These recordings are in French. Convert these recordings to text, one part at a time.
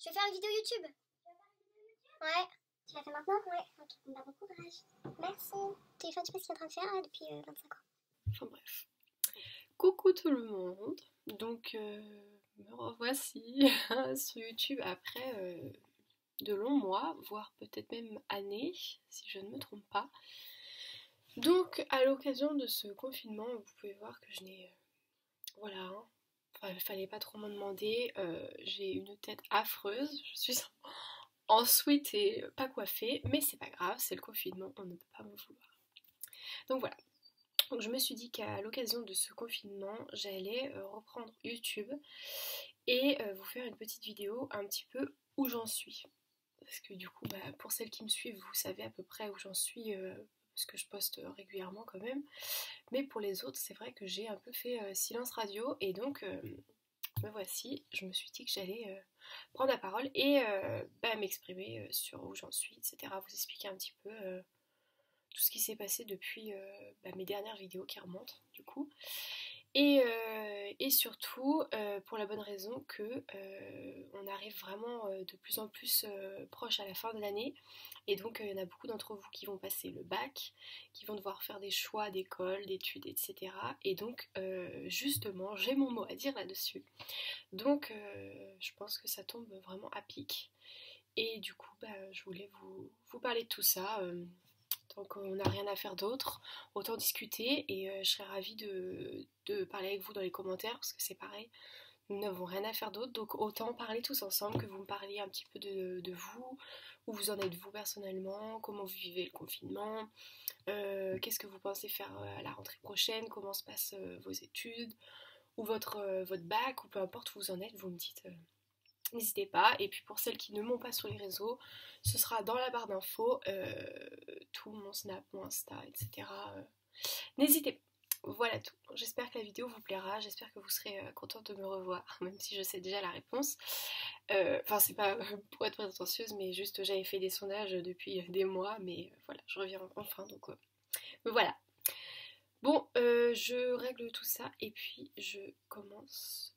vais faire une vidéo YouTube. Ouais. Tu la fais maintenant? Ouais. Ok, bon bah bon courage. Merci. Téléphone, tu sais ce qu'il est en train de faire là, depuis 25 ans. Enfin bref. Coucou tout le monde. Donc me revoici sur YouTube après de longs mois, voire peut-être même années, si je ne me trompe pas. Donc à l'occasion de ce confinement, vous pouvez voir que je n'ai... voilà, hein. Enfin, il fallait pas trop m'en demander. J'ai une tête affreuse. Je suis en sweat et pas coiffée, mais c'est pas grave, c'est le confinement, on ne peut pas m'en vouloir. Donc voilà. Donc je me suis dit qu'à l'occasion de ce confinement, j'allais reprendre YouTube et vous faire une petite vidéo un petit peu où j'en suis. Parce que du coup, pour celles qui me suivent, vous savez à peu près où j'en suis, parce que je poste régulièrement quand même. Mais pour les autres, c'est vrai que j'ai un peu fait silence radio et donc me voici, je me suis dit que j'allais prendre la parole et m'exprimer sur où j'en suis, etc. Vous expliquer un petit peu tout ce qui s'est passé depuis mes dernières vidéos qui remontent du coup. Et surtout pour la bonne raison que on arrive vraiment de plus en plus proche à la fin de l'année et donc il y en a beaucoup d'entre vous qui vont passer le bac, qui vont devoir faire des choix d'école, d'études, etc. Et donc justement j'ai mon mot à dire là-dessus. Donc je pense que ça tombe vraiment à pic. Et du coup je voulais vous parler de tout ça. Donc on n'a rien à faire d'autre, autant discuter et je serais ravie de parler avec vous dans les commentaires parce que c'est pareil, nous n'avons rien à faire d'autre, donc autant parler tous ensemble, que vous me parliez un petit peu de vous, où vous en êtes vous personnellement, comment vous vivez le confinement, qu'est-ce que vous pensez faire à la rentrée prochaine, comment se passent vos études, ou votre bac, ou peu importe où vous en êtes, vous me dites... N'hésitez pas, et puis pour celles qui ne m'ont pas sur les réseaux, ce sera dans la barre d'infos, tout mon Snap, mon Insta, etc. N'hésitez pas. Voilà tout. J'espère que la vidéo vous plaira, j'espère que vous serez contente de me revoir, même si je sais déjà la réponse. Enfin, c'est pas pour être prétentieuse, mais juste j'avais fait des sondages depuis des mois, mais voilà, je reviens enfin, donc voilà. Bon, je règle tout ça, et puis je commence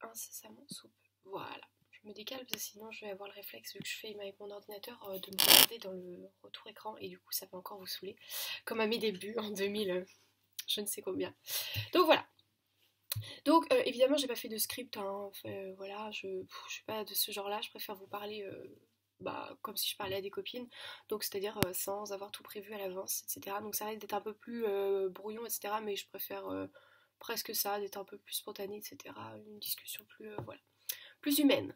incessamment sous peu. Voilà. Je me décale parce que sinon je vais avoir le réflexe, vu que je fais avec mon ordinateur, de me regarder dans le retour écran et du coup ça va encore vous saouler. Comme à mes débuts en 2000, je ne sais combien. Donc voilà. Donc évidemment j'ai pas fait de script, hein. Voilà, je suis pas de ce genre là, je préfère vous parler comme si je parlais à des copines, donc c'est-à-dire sans avoir tout prévu à l'avance, etc. Donc ça risque d'être un peu plus brouillon, etc. Mais je préfère presque ça, d'être un peu plus spontané, etc. Une discussion plus, voilà, plus humaine.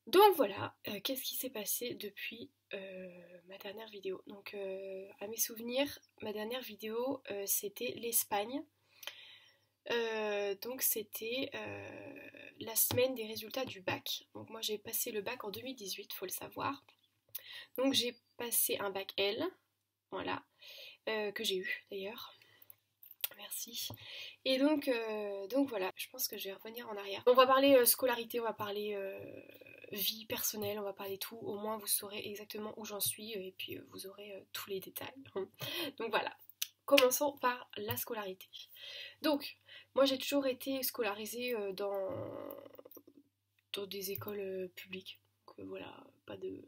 Donc voilà, qu'est-ce qui s'est passé depuis ma dernière vidéo. Donc à mes souvenirs, ma dernière vidéo c'était l'Espagne. Donc c'était la semaine des résultats du bac. Donc moi j'ai passé le bac en 2018, faut le savoir. Donc j'ai passé un bac L, voilà, que j'ai eu d'ailleurs. Merci. Et donc voilà, je pense que je vais revenir en arrière. On va parler scolarité, on va parler vie personnelle, on va parler tout. Au moins vous saurez exactement où j'en suis et puis vous aurez tous les détails. Donc voilà. Commençons par la scolarité. Donc, moi j'ai toujours été scolarisée dans des écoles publiques. Donc voilà, pas de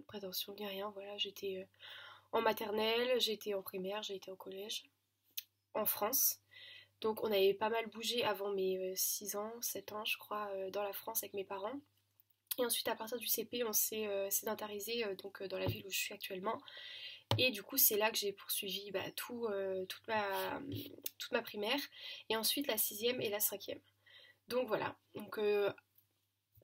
prétention ni rien. Voilà, j'étais en maternelle, j'ai été en primaire, j'ai été au collège, en France. Donc on avait pas mal bougé avant mes 6 ans, 7 ans je crois, dans la France avec mes parents. Et ensuite à partir du CP on s'est sédentarisé donc dans la ville où je suis actuellement. Et du coup c'est là que j'ai poursuivi toute ma primaire. Et ensuite la sixième et la cinquième. Donc voilà. Donc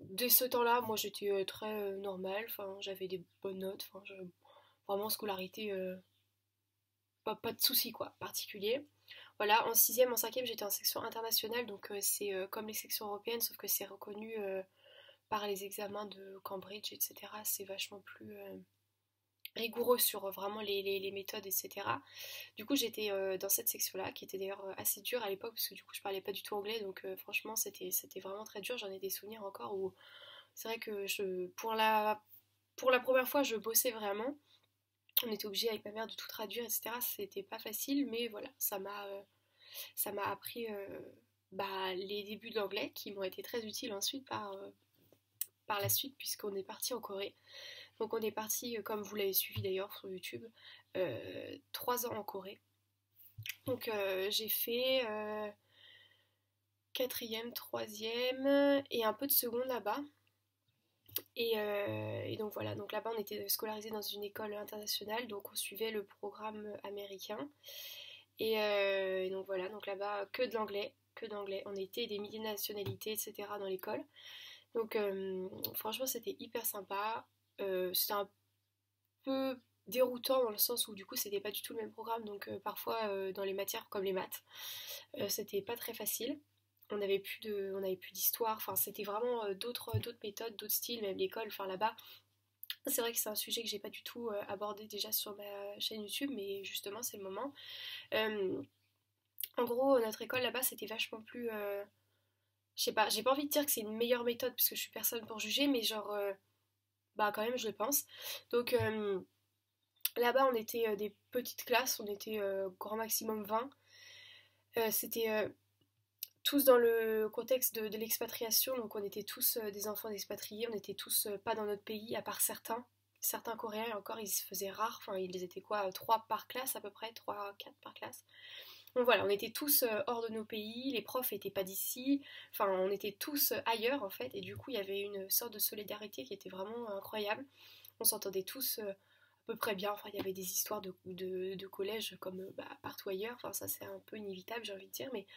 dès ce temps-là, moi j'étais très normale. Enfin j'avais des bonnes notes. Enfin vraiment scolarité, pas de soucis quoi, particulier. Voilà, en sixième, en cinquième, j'étais en section internationale, donc c'est comme les sections européennes, sauf que c'est reconnu par les examens de Cambridge, etc. C'est vachement plus rigoureux sur vraiment les méthodes, etc. Du coup, j'étais dans cette section-là, qui était d'ailleurs assez dure à l'époque, parce que du coup, je parlais pas du tout anglais, donc franchement, c'était vraiment très dur. J'en ai des souvenirs encore où c'est vrai que pour la première fois, je bossais vraiment. On était obligé avec ma mère de tout traduire, etc. C'était pas facile, mais voilà, ça m'a appris les débuts de l'anglais qui m'ont été très utiles ensuite par la suite puisqu'on est parti en Corée. Donc on est parti, comme vous l'avez suivi d'ailleurs sur YouTube, 3 ans en Corée. Donc j'ai fait quatrième, troisième et un peu de seconde là-bas. Et donc voilà, donc là-bas on était scolarisé dans une école internationale, donc on suivait le programme américain. Et donc voilà, donc là-bas que de l'anglais, que d'anglais. On était des milliers de nationalités, etc. dans l'école. Donc franchement c'était hyper sympa. C'était un peu déroutant dans le sens où du coup c'était pas du tout le même programme, donc parfois dans les matières comme les maths, c'était pas très facile. On avait plus d'histoire, enfin c'était vraiment d'autres méthodes, d'autres styles, même l'école, enfin là-bas. C'est vrai que c'est un sujet que j'ai pas du tout abordé déjà sur ma chaîne YouTube, mais justement c'est le moment. Euh, En gros, notre école là-bas c'était vachement plus. Je sais pas, j'ai pas envie de dire que c'est une meilleure méthode parce que je suis personne pour juger, mais genre. Bah quand même je le pense. Donc là-bas on était des petites classes, on était grand maximum 20. C'était tous dans le contexte de l'expatriation, donc on était tous des enfants d'expatriés, on était tous pas dans notre pays, à part certains Coréens, et encore ils se faisaient rares, enfin ils étaient quoi, 3 par classe à peu près, 3 4 par classe. Donc voilà, on était tous hors de nos pays, les profs étaient pas d'ici, enfin on était tous ailleurs en fait, et du coup il y avait une sorte de solidarité qui était vraiment incroyable. On s'entendait tous à peu près bien, enfin il y avait des histoires de collège comme partout ailleurs, enfin ça c'est un peu inévitable j'ai envie de dire, mais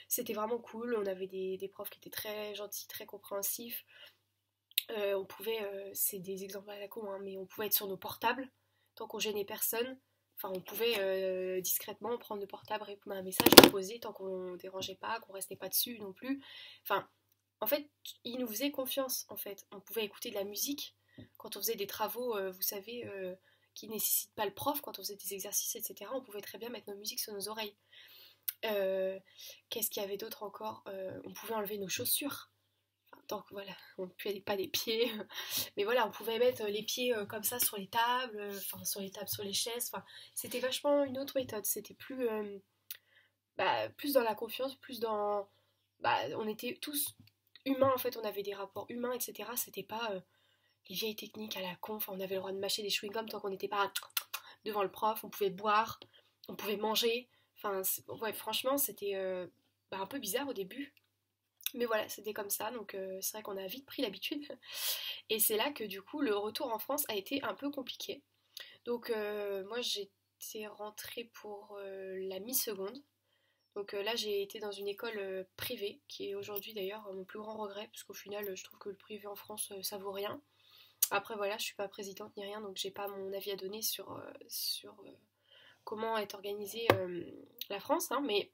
c'était vraiment cool, on avait des profs qui étaient très gentils, très compréhensifs. On pouvait, c'est des exemples à la con, hein, mais on pouvait être sur nos portables tant qu'on gênait personne. Enfin, on pouvait discrètement prendre le portable, répondre à un message et poser tant qu'on dérangeait pas, qu'on restait pas dessus non plus. Enfin, en fait, ils nous faisaient confiance. En fait, on pouvait écouter de la musique quand on faisait des travaux, vous savez, qui nécessitent pas le prof, quand on faisait des exercices, etc. On pouvait très bien mettre nos musiques sur nos oreilles. Qu'est-ce qu'il y avait d'autre encore? On pouvait enlever nos chaussures. Enfin, tant que voilà, on ne puait pas des pieds. Mais voilà, on pouvait mettre les pieds comme ça sur les tables, enfin sur les tables, sur les chaises. Enfin, c'était vachement une autre méthode. C'était plus, plus dans la confiance, plus dans. On était tous humains en fait, on avait des rapports humains, etc. C'était pas les vieilles techniques à la con. Enfin, on avait le droit de mâcher des chewing-gums tant qu'on n'était pas devant le prof. On pouvait boire, on pouvait manger. Enfin, ouais, franchement, c'était un peu bizarre au début. Mais voilà, c'était comme ça, donc c'est vrai qu'on a vite pris l'habitude. Et c'est là que du coup, le retour en France a été un peu compliqué. Donc moi, j'étais rentrée pour la mi-seconde. Donc là, j'ai été dans une école privée, qui est aujourd'hui d'ailleurs mon plus grand regret, parce qu'au final, je trouve que le privé en France, ça vaut rien. Après, voilà, je suis pas présidente ni rien, donc j'ai pas mon avis à donner sur comment est organisée la France, hein, mais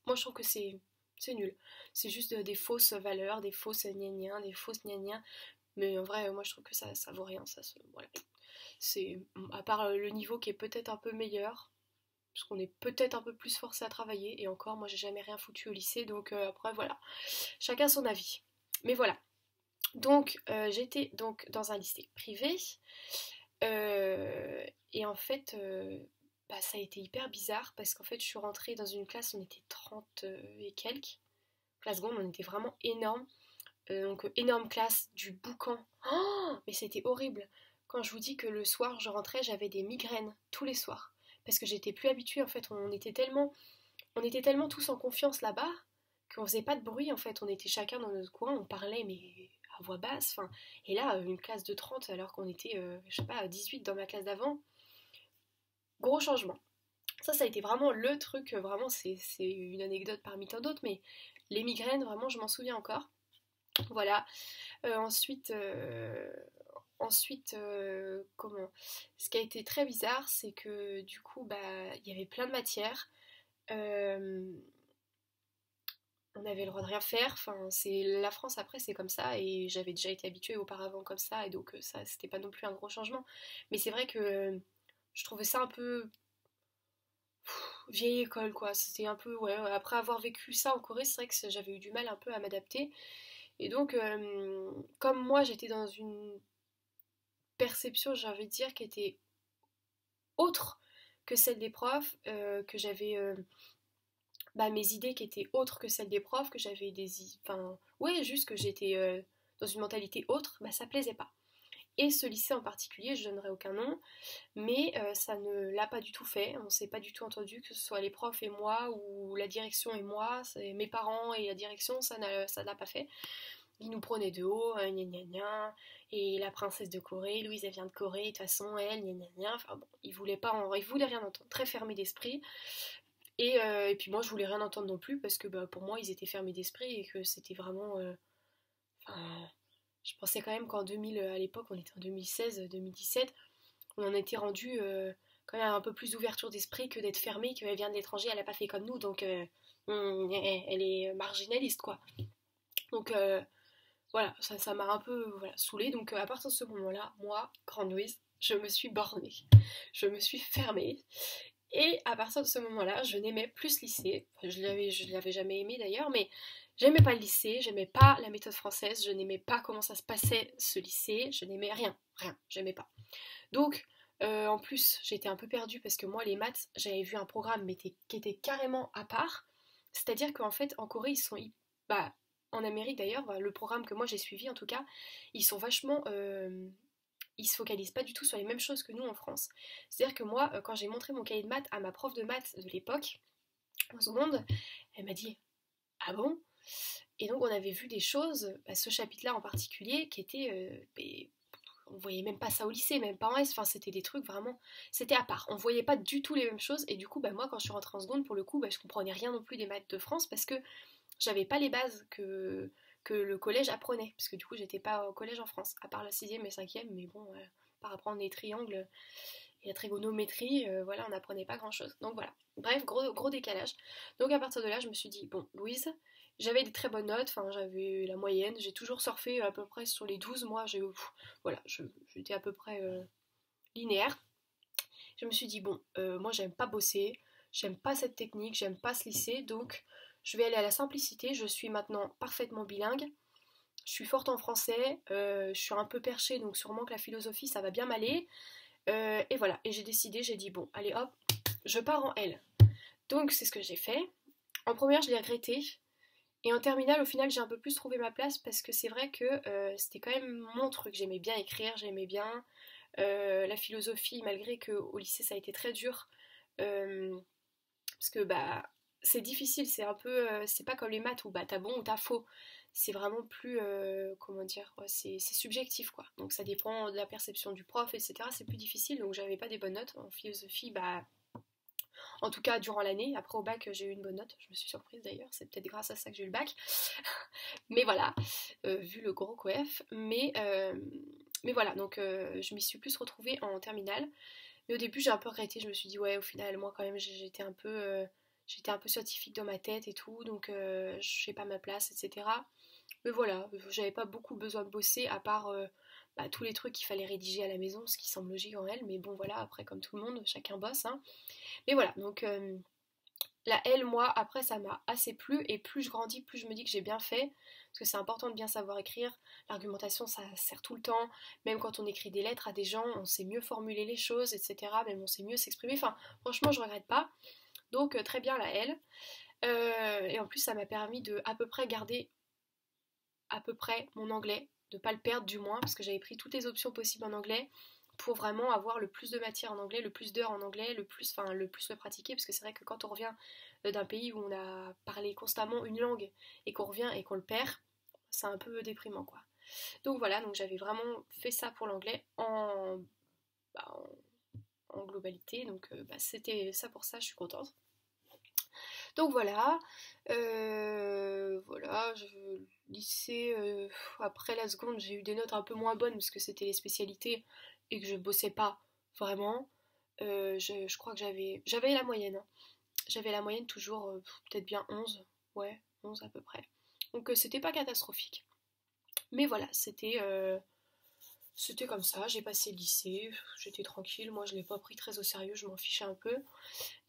moi, je trouve que c'est nul. C'est juste des fausses valeurs, des fausses gna des fausses gna. Mais en vrai, moi, je trouve que ça vaut rien. Voilà. C'est, à part le niveau qui est peut-être un peu meilleur, parce qu'on est peut-être un peu plus forcé à travailler. Et encore, moi, j'ai jamais rien foutu au lycée. Donc après, voilà. Chacun son avis. Mais voilà. Donc, j'étais donc dans un lycée privé. Et en fait, ça a été hyper bizarre parce qu'en fait, je suis rentrée dans une classe, on était 30 et quelques. Classe seconde, on était vraiment énorme. Donc, énorme classe, du boucan. Oh, mais c'était horrible. Quand je vous dis que le soir, je rentrais, j'avais des migraines tous les soirs. Parce que j'étais plus habituée, en fait. On était tellement tous en confiance là-bas qu'on faisait pas de bruit, en fait. On était chacun dans notre coin, on parlait, mais à voix basse. Enfin, et là, une classe de 30 alors qu'on était, je sais pas, 18 dans ma classe d'avant. Gros changement. Ça a été vraiment le truc, vraiment, c'est une anecdote parmi tant d'autres, mais les migraines, vraiment, je m'en souviens encore. Voilà. Ensuite, comment? Ce qui a été très bizarre, c'est que du coup, il y avait plein de matières. Euh, on avait le droit de rien faire. Enfin, c'est la France après, c'est comme ça, et j'avais déjà été habituée auparavant comme ça, et donc ça, c'était pas non plus un gros changement. Mais c'est vrai que je trouvais ça un peu vieille école, quoi. C'était un peu, ouais, après avoir vécu ça en Corée, c'est vrai que j'avais eu du mal un peu à m'adapter. Et donc, comme moi, j'étais dans une perception, j'ai envie de dire, qui était autre que celle des profs, que j'avais mes idées qui étaient autres que celles des profs, que j'avais des... Enfin, ouais, juste que j'étais dans une mentalité autre, bah ça plaisait pas. Et ce lycée en particulier, je donnerai aucun nom, mais ça ne l'a pas du tout fait. On s'est pas du tout entendu, que ce soit les profs et moi, ou la direction et moi, mes parents et la direction, ça n'a pas fait. Ils nous prenaient de haut, gna gna gna, et la princesse de Corée, Louise elle vient de Corée, de toute façon elle, gna gna gna, enfin bon, ils voulaient rien entendre, très fermés d'esprit. Et puis moi je voulais rien entendre non plus parce que bah, pour moi ils étaient fermés d'esprit et que c'était vraiment... je pensais quand même qu'en 2000, à l'époque on était en 2016-2017, on en était rendu quand même un peu plus d'ouverture d'esprit que d'être fermée, qu'elle vient de l'étranger, elle a pas fait comme nous, donc elle est marginaliste quoi. Donc voilà, ça m'a un peu voilà, saoulée. Donc à partir de ce moment-là, moi, grande Louise, je me suis bornée. Je me suis fermée. Et à partir de ce moment-là, je n'aimais plus ce lycée. Enfin, je l'avais jamais aimé d'ailleurs, mais j'aimais pas le lycée, j'aimais pas la méthode française, je n'aimais pas comment ça se passait ce lycée, je n'aimais rien, j'aimais pas. Donc, en plus, j'étais un peu perdue parce que moi, les maths, j'avais vu un programme mais qui était carrément à part. C'est-à-dire qu'en fait, en Corée, ils sont... Bah, en Amérique d'ailleurs, bah, le programme que moi j'ai suivi en tout cas, ils sont vachement... ils se focalisent pas du tout sur les mêmes choses que nous en France. C'est-à-dire que moi, quand j'ai montré mon cahier de maths à ma prof de maths de l'époque, en seconde, elle m'a dit «Ah bon?» Et donc on avait vu des choses, bah, ce chapitre-là en particulier, qui étaient... on voyait même pas ça au lycée, même pas en S, enfin c'était des trucs vraiment, c'était à part, on voyait pas du tout les mêmes choses, et du coup bah moi quand je suis rentrée en seconde, pour le coup, bah, je comprenais rien non plus des maths de France, parce que j'avais pas les bases que le collège apprenait, parce que du coup j'étais pas au collège en France, à part la 6e et 5e, mais bon, par apprendre les triangles et la trigonométrie, voilà, on n'apprenait pas grand chose. Donc voilà, bref, gros décalage. Donc à partir de là, je me suis dit, bon, Louise, j'avais des très bonnes notes, enfin j'avais la moyenne, j'ai toujours surfé à peu près sur les 12 mois, voilà, j'étais à peu près linéaire. Je me suis dit, bon, moi j'aime pas bosser, j'aime pas cette technique, j'aime pas ce lycée, donc je vais aller à la simplicité, je suis maintenant parfaitement bilingue, je suis forte en français, je suis un peu perchée, donc sûrement que la philosophie ça va bien m'aller. Et voilà, et j'ai décidé, j'ai dit bon, allez hop, je pars en L. Donc c'est ce que j'ai fait. En première, je l'ai regretté. Et en terminale, au final, j'ai un peu plus trouvé ma place parce que c'est vrai que c'était quand même mon truc. J'aimais bien écrire, j'aimais bien la philosophie, malgré que au lycée ça a été très dur. Parce que bah c'est difficile, c'est un peu, c'est pas comme les maths où bah t'as bon ou t'as faux. C'est vraiment plus, comment dire, ouais, c'est subjectif quoi. Donc ça dépend de la perception du prof, etc. C'est plus difficile, donc j'avais pas des bonnes notes en philosophie, bah en tout cas durant l'année. Après au bac j'ai eu une bonne note, je me suis surprise d'ailleurs, c'est peut-être grâce à ça que j'ai eu le bac. Mais voilà, vu le gros coef. Mais voilà, donc je m'y suis plus retrouvée en terminale. Mais au début j'ai un peu regretté, je me suis dit ouais au final moi quand même j'étais un peu scientifique dans ma tête et tout, donc je sais pas ma place, etc. Mais voilà, j'avais pas beaucoup besoin de bosser à part bah, tous les trucs qu'il fallait rédiger à la maison, ce qui semble logique en elle, mais bon voilà, après comme tout le monde, chacun bosse. Hein. Mais voilà, donc la L, moi, après ça m'a assez plu, et plus je grandis, plus je me dis que j'ai bien fait, parce que c'est important de bien savoir écrire, l'argumentation ça sert tout le temps, même quand on écrit des lettres à des gens, on sait mieux formuler les choses, etc. Même on sait mieux s'exprimer, enfin franchement je regrette pas. Donc très bien la L. Et en plus ça m'a permis de à peu près garder à peu près mon anglais, de pas le perdre du moins, parce que j'avais pris toutes les options possibles en anglais pour vraiment avoir le plus de matière en anglais, le plus d'heures en anglais, le plus le pratiquer, parce que c'est vrai que quand on revient d'un pays où on a parlé constamment une langue et qu'on revient et qu'on le perd, c'est un peu déprimant quoi. Donc voilà, donc j'avais vraiment fait ça pour l'anglais bah, en globalité, donc bah, c'était ça pour ça, je suis contente. Donc voilà, voilà, lycée, après la seconde, j'ai eu des notes un peu moins bonnes parce que c'était les spécialités et que je bossais pas vraiment. Je crois que j'avais la moyenne. Hein. J'avais la moyenne toujours, peut-être bien 11, ouais, 11 à peu près. Donc c'était pas catastrophique. Mais voilà, c'était comme ça, j'ai passé le lycée, j'étais tranquille, moi je l'ai pas pris très au sérieux, je m'en fichais un peu.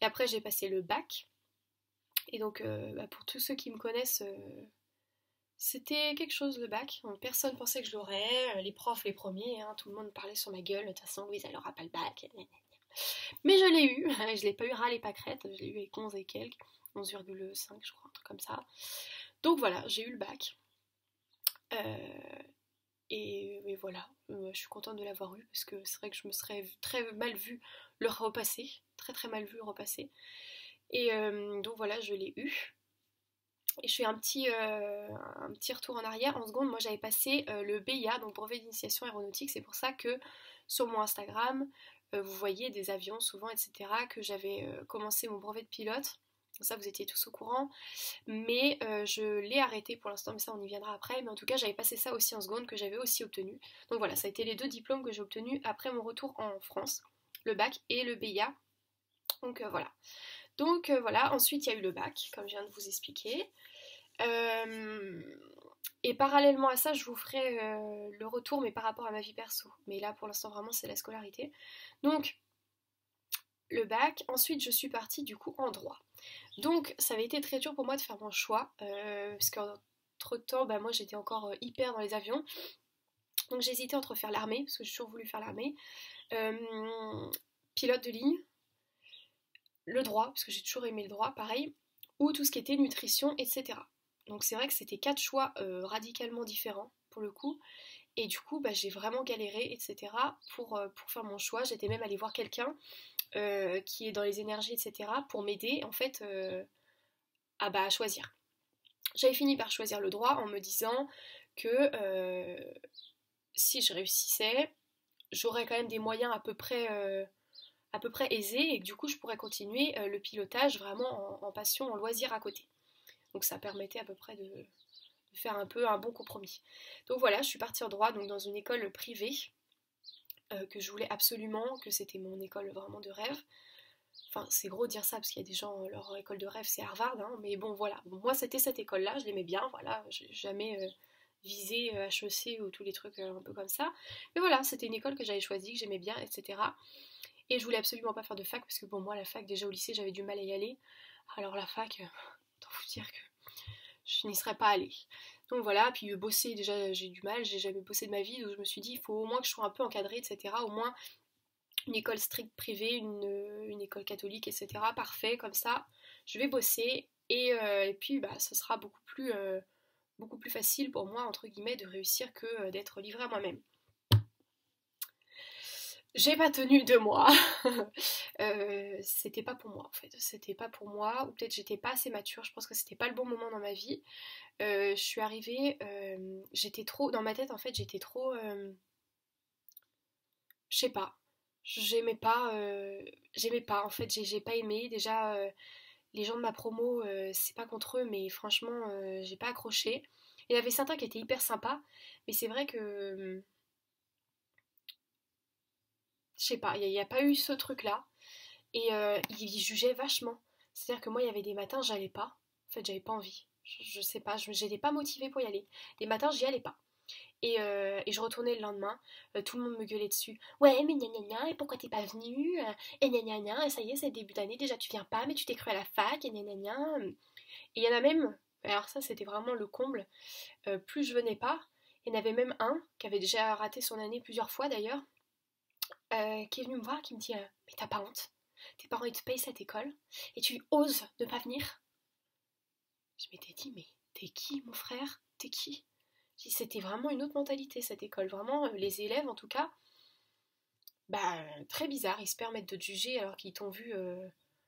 Et après j'ai passé le bac. Et donc, bah, pour tous ceux qui me connaissent, c'était quelque chose le bac. Donc, personne pensait que je l'aurais. Les profs, les premiers, hein, tout le monde parlait sur ma gueule. De toute façon, Louise, elle aura pas le bac. Mais je l'ai eu. Je l'ai pas eu ras les pâquerettes. Je l'ai eu avec 11 et quelques. 11,5, je crois, un truc comme ça. Donc voilà, j'ai eu le bac. Et voilà, je suis contente de l'avoir eu parce que c'est vrai que je me serais très mal vue le repasser, très très mal vue le repasser. Et donc voilà, je l'ai eu. Et je fais un petit retour en arrière. En seconde, moi j'avais passé le BIA, donc brevet d'initiation aéronautique. C'est pour ça que sur mon Instagram, vous voyez des avions souvent, etc. Que j'avais commencé mon brevet de pilote. Ça, vous étiez tous au courant. Mais je l'ai arrêté pour l'instant, mais ça, on y viendra après. Mais en tout cas, j'avais passé ça aussi en seconde, que j'avais aussi obtenu. Donc voilà, ça a été les 2 diplômes que j'ai obtenus après mon retour en France. Le bac et le BIA. Donc voilà. Donc voilà, ensuite il y a eu le bac, comme je viens de vous expliquer. Et parallèlement à ça, je vous ferai le retour, mais par rapport à ma vie perso. Mais là, pour l'instant, vraiment, c'est la scolarité. Donc, le bac. Ensuite, je suis partie, du coup, en droit. Donc, ça avait été très dur pour moi de faire mon choix. Parce qu'entre-temps, bah, moi, j'étais encore hyper dans les avions. Donc, j'ai hésité entre faire l'armée, parce que j'ai toujours voulu faire l'armée. Pilote de ligne. Le droit, parce que j'ai toujours aimé le droit, pareil. Ou tout ce qui était nutrition, etc. Donc c'est vrai que c'était 4 choix radicalement différents pour le coup. Et du coup, bah, j'ai vraiment galéré, etc. Pour faire mon choix. J'étais même allée voir quelqu'un qui est dans les énergies, etc. pour m'aider en fait à choisir. J'avais fini par choisir le droit en me disant que si je réussissais, j'aurais quand même des moyens à peu près aisés et que du coup je pourrais continuer le pilotage vraiment en passion, en loisir à côté. Donc ça permettait à peu près de faire un peu un bon compromis. Donc voilà, je suis partie en droit donc dans une école privée que je voulais absolument, que c'était mon école vraiment de rêve. Enfin, c'est gros de dire ça parce qu'il y a des gens, leur école de rêve c'est Harvard, hein, mais bon voilà, bon, moi c'était cette école-là, je l'aimais bien, voilà, j'ai jamais visé HEC ou tous les trucs un peu comme ça. Mais voilà, c'était une école que j'avais choisie, que j'aimais bien, etc. Et je voulais absolument pas faire de fac parce que bon, moi la fac, déjà au lycée, j'avais du mal à y aller. Alors la fac, autant vous dire que je n'y serais pas allée. Donc voilà, puis bosser, déjà j'ai du mal, j'ai jamais bossé de ma vie, donc je me suis dit, il faut au moins que je sois un peu encadrée, etc. Au moins une école stricte privée, une école catholique, etc. Parfait, comme ça, je vais bosser et puis bah, ce sera beaucoup plus facile pour moi, entre guillemets, de réussir que d'être livrée à moi-même. J'ai pas tenu 2 mois. C'était pas pour moi en fait. C'était pas pour moi. Ou peut-être j'étais pas assez mature. Je pense que c'était pas le bon moment dans ma vie. Je suis arrivée. J'étais trop. Dans ma tête en fait, j'étais trop. Je sais pas. J'aimais pas. J'aimais pas. En fait, j'ai pas aimé. Déjà, les gens de ma promo, c'est pas contre eux, mais franchement, j'ai pas accroché. Il y en avait certains qui étaient hyper sympas. Mais c'est vrai que. Je sais pas. Il n'y a pas eu ce truc-là. Et ils jugeaient vachement. C'est-à-dire que moi, il y avait des matins, j'allais pas. En fait, j'avais pas envie. Je sais pas, j'étais pas motivée pour y aller. Les matins, j'y allais pas. Et je retournais le lendemain, tout le monde me gueulait dessus. Ouais, mais gna gna gna, et pourquoi t'es pas venue? Et gna gna gna, et ça y est, c'est le début d'année, déjà tu viens pas, mais tu t'es cru à la fac, et gna gna gna. Et il y en a même, alors ça c'était vraiment le comble, plus je venais pas, il y en avait même un qui avait déjà raté son année plusieurs fois d'ailleurs, qui est venu me voir, qui me dit mais t'as pas honte? Tes parents ils te payent cette école et tu oses ne pas venir? Je m'étais dit mais t'es qui mon frère? T'es qui? C'était vraiment une autre mentalité cette école, vraiment les élèves en tout cas, bah très bizarre, ils se permettent de te juger alors qu'ils t'ont vu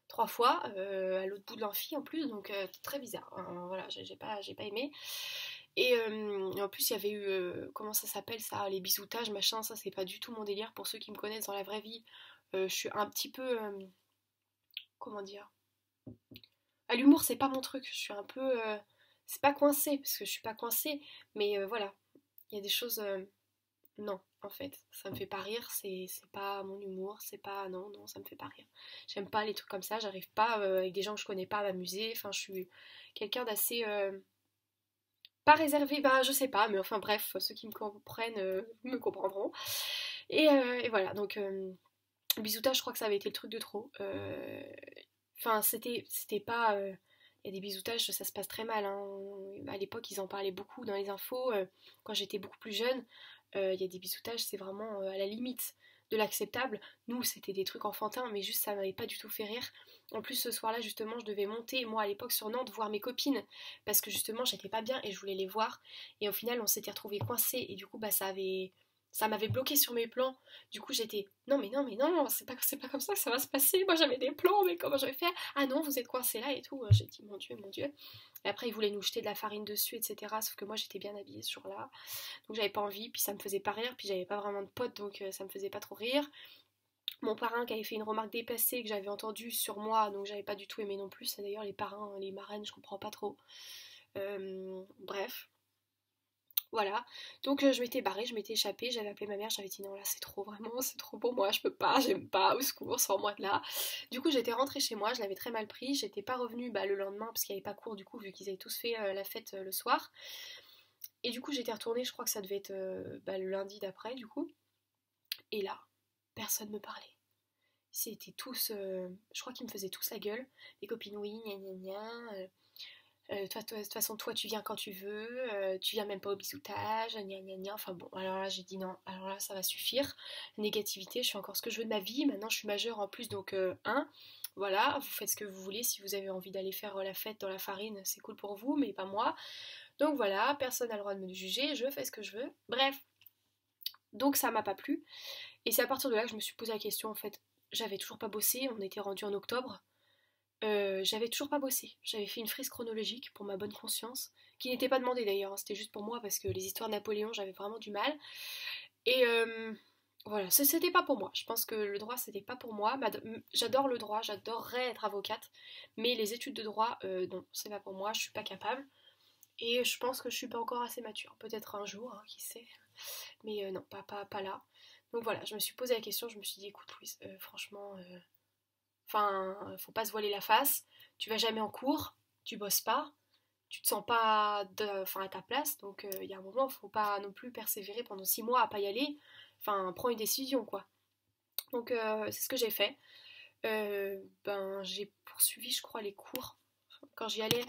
3 fois à l'autre bout de l'amphi en plus, donc très bizarre. Voilà, j'ai pas aimé. Et en plus il y avait eu comment ça s'appelle ça, les bisoutages machin, ça c'est pas du tout mon délire. Pour ceux qui me connaissent dans la vraie vie, je suis un petit peu comment dire, à l'humour c'est pas mon truc, je suis un peu c'est pas coincée parce que je suis pas coincée, mais voilà, il y a des choses non, en fait, ça me fait pas rire, c'est pas mon humour, c'est pas non non, ça me fait pas rire. J'aime pas les trucs comme ça, j'arrive pas avec des gens que je connais pas à m'amuser, enfin je suis quelqu'un d'assez pas réservé, bah je sais pas, mais enfin bref, ceux qui me comprennent me comprendront. Et voilà, donc bisoutage, je crois que ça avait été le truc de trop. Enfin, c'était pas. Il y a des bisoutages, ça se passe très mal, hein. À l'époque, ils en parlaient beaucoup dans les infos. Quand j'étais beaucoup plus jeune, il y a des bisoutages, c'est vraiment à la limite de l'acceptable. Nous, c'était des trucs enfantins, mais juste ça m'avait pas du tout fait rire. En plus, ce soir-là, justement, je devais monter, moi à l'époque sur Nantes, voir mes copines, parce que justement, j'étais pas bien et je voulais les voir. Et au final, on s'était retrouvés coincés, et du coup, bah ça m'avait bloqué sur mes plans. Du coup, j'étais non, mais non, mais non, c'est pas comme ça que ça va se passer. Moi, j'avais des plans, mais comment je vais faire? Ah non, vous êtes coincés là et tout. J'ai dit mon Dieu, mon Dieu. Et après, ils voulaient nous jeter de la farine dessus, etc. Sauf que moi, j'étais bien habillée ce jour-là. Donc, j'avais pas envie, puis ça me faisait pas rire, puis j'avais pas vraiment de potes, donc ça me faisait pas trop rire. Mon parrain qui avait fait une remarque déplacée que j'avais entendue sur moi, donc j'avais pas du tout aimé non plus. C'est d'ailleurs les parrains, les marraines, je comprends pas trop. Bref. Voilà, donc je m'étais barrée, je m'étais échappée, j'avais appelé ma mère, j'avais dit non là c'est trop vraiment, c'est trop pour moi, je peux pas, j'aime pas, au secours, sors-moi de là. Du coup j'étais rentrée chez moi, je l'avais très mal pris, j'étais pas revenue le lendemain parce qu'il n'y avait pas cours du coup vu qu'ils avaient tous fait la fête le soir. Et du coup j'étais retournée, je crois que ça devait être le lundi d'après du coup. Et là, personne me parlait. C'était tous, je crois qu'ils me faisaient tous la gueule. Les copines oui, gna gna gna. De toute façon, toi, tu viens quand tu veux, tu viens même pas au bisoutage, gna gna gna. Enfin bon, alors là, j'ai dit non, alors là, ça va suffire. Négativité, je fais encore ce que je veux de ma vie. Maintenant, je suis majeure en plus, donc, voilà, vous faites ce que vous voulez. Si vous avez envie d'aller faire la fête dans la farine, c'est cool pour vous, mais pas moi. Donc voilà, personne n'a le droit de me juger, je fais ce que je veux. Bref, donc ça m'a pas plu. Et c'est à partir de là que je me suis posé la question, en fait. J'avais toujours pas bossé, on était rendu en octobre. J'avais toujours pas bossé. J'avais fait une frise chronologique pour ma bonne conscience, qui n'était pas demandée d'ailleurs, hein, c'était juste pour moi parce que les histoires de Napoléon, j'avais vraiment du mal. Et voilà, c'était pas pour moi. Je pense que le droit, c'était pas pour moi. J'adore le droit, j'adorerais être avocate, mais les études de droit, non, c'est pas pour moi, je suis pas capable. Et je pense que je suis pas encore assez mature. Peut-être un jour, hein, qui sait. Mais non, pas là. Donc voilà, je me suis posé la question, je me suis dit, écoute Louise, franchement, enfin, faut pas se voiler la face. Tu vas jamais en cours, tu bosses pas, tu te sens pas à ta place. Donc il y a un moment, faut pas non plus persévérer pendant 6 mois à pas y aller. Enfin, prends une décision quoi. Donc c'est ce que j'ai fait. J'ai poursuivi, je crois, les cours quand j'y allais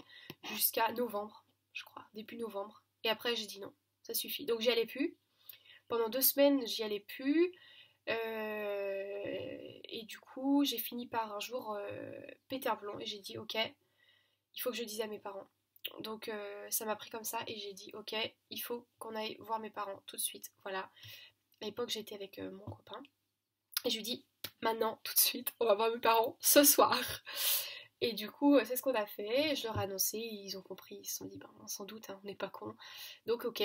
jusqu'à novembre, je crois, début novembre. Et après, j'ai dit non, ça suffit. Donc j'y allais plus. Pendant 2 semaines, j'y allais plus. Et du coup, j'ai fini par un jour péter un plomb et j'ai dit ok, il faut que je dise à mes parents. Donc ça m'a pris comme ça et j'ai dit ok, il faut qu'on aille voir mes parents tout de suite. Voilà. À l'époque, j'étais avec mon copain et je lui dis maintenant, tout de suite, on va voir mes parents ce soir. Et du coup, c'est ce qu'on a fait. Je leur ai annoncé, ils ont compris, ils se sont dit sans doute, hein, on n'est pas con. Donc ok.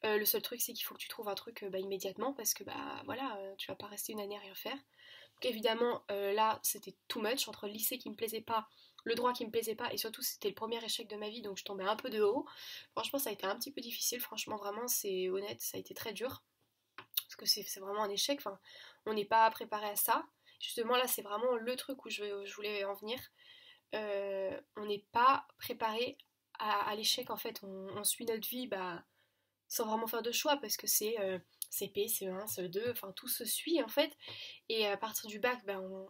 Le seul truc c'est qu'il faut que tu trouves un truc immédiatement parce que voilà, tu vas pas rester une année à rien faire. Donc évidemment là c'était too much entre le lycée qui me plaisait pas, le droit qui me plaisait pas et surtout c'était le premier échec de ma vie donc je tombais un peu de haut. Franchement ça a été un petit peu difficile, franchement vraiment c'est honnête, ça a été très dur parce que c'est vraiment un échec, enfin on n'est pas préparé à ça. Justement là c'est vraiment le truc où je voulais en venir. On n'est pas préparé à l'échec en fait, on suit notre vie sans vraiment faire de choix parce que c'est CP, CE1, CE2, enfin tout se suit en fait. Et à partir du bac,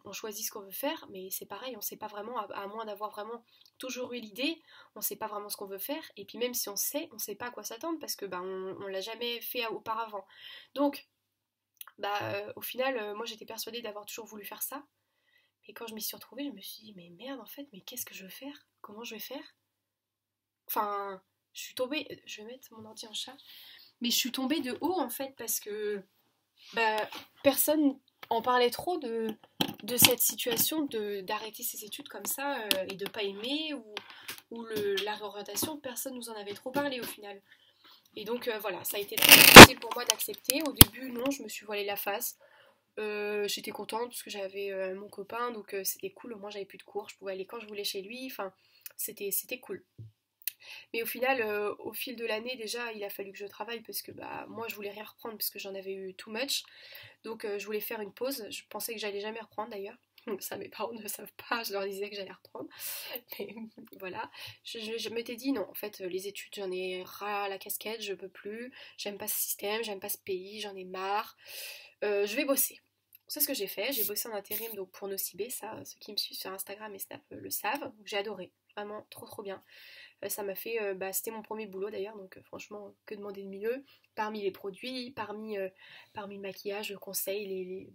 on choisit ce qu'on veut faire, mais c'est pareil, on sait pas vraiment, à moins d'avoir vraiment toujours eu l'idée, on sait pas vraiment ce qu'on veut faire. Et puis même si on sait pas à quoi s'attendre parce que on l'a jamais fait auparavant. Donc, au final, moi j'étais persuadée d'avoir toujours voulu faire ça. Mais quand je m'y suis retrouvée, je me suis dit, mais merde en fait, mais qu'est-ce que je veux faire? Comment je vais faire? Enfin, je suis tombée, je vais mettre mon ordi en chat. Mais je suis tombée de haut en fait parce que personne en parlait trop de cette situation d'arrêter ses études comme ça et de pas aimer ou la réorientation, personne nous en avait trop parlé au final. Et donc voilà, ça a été très difficile pour moi d'accepter. Au début, non, je me suis voilée la face. J'étais contente parce que j'avais mon copain, donc c'était cool, au moins j'avais plus de cours, je pouvais aller quand je voulais chez lui, enfin c'était cool. Mais au final, au fil de l'année, déjà, il a fallu que je travaille parce que moi, je voulais rien reprendre parce que j'en avais eu too much. Donc, je voulais faire une pause. Je pensais que j'allais jamais reprendre d'ailleurs. Ça, mes parents ne le savent pas. Je leur disais que j'allais reprendre. Mais voilà. Je m'étais dit non, en fait, les études, j'en ai ras la casquette, je peux plus. J'aime pas ce système, j'aime pas ce pays, j'en ai marre. Je vais bosser. C'est ce que j'ai fait. J'ai bossé en intérim donc pour Nocibé. Ça, ceux qui me suivent sur Instagram et Snap le savent. Donc, j'ai adoré. Vraiment trop trop bien. Ça m'a fait, c'était mon premier boulot d'ailleurs, donc franchement, que demander de mieux. Parmi les produits, parmi le maquillage, le conseil,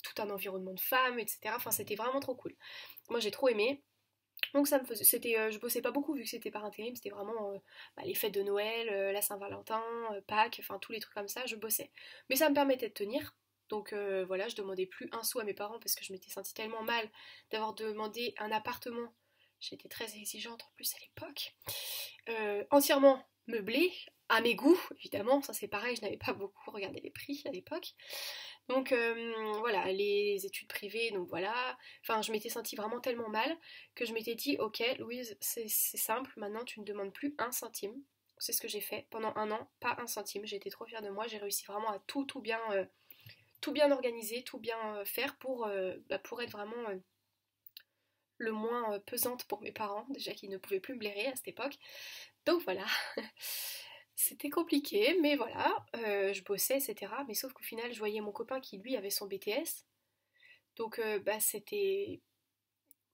tout un environnement de femmes, etc. Enfin, c'était vraiment trop cool. Moi, j'ai trop aimé. Donc ça me faisait, je bossais pas beaucoup vu que c'était par intérim, c'était vraiment les fêtes de Noël, la Saint-Valentin, Pâques, enfin tous les trucs comme ça, je bossais. Mais ça me permettait de tenir. Donc voilà, je demandais plus un sou à mes parents parce que je m'étais sentie tellement mal d'avoir demandé un appartement. J'étais très exigeante en plus à l'époque. Entièrement meublé, à mes goûts, évidemment, ça c'est pareil, je n'avais pas beaucoup regardé les prix à l'époque. Donc voilà, les études privées, donc voilà. Enfin, je m'étais sentie vraiment tellement mal que je m'étais dit, ok, Louise, c'est simple, maintenant tu ne demandes plus un centime. C'est ce que j'ai fait pendant un an, pas un centime. J'étais trop fière de moi, j'ai réussi vraiment à tout bien organiser, tout bien faire pour être vraiment le moins pesante pour mes parents, déjà qu'ils ne pouvaient plus me blairer à cette époque. Donc voilà, c'était compliqué, mais voilà, je bossais, etc. Mais sauf qu'au final, je voyais mon copain qui, lui, avait son BTS. Donc c'était...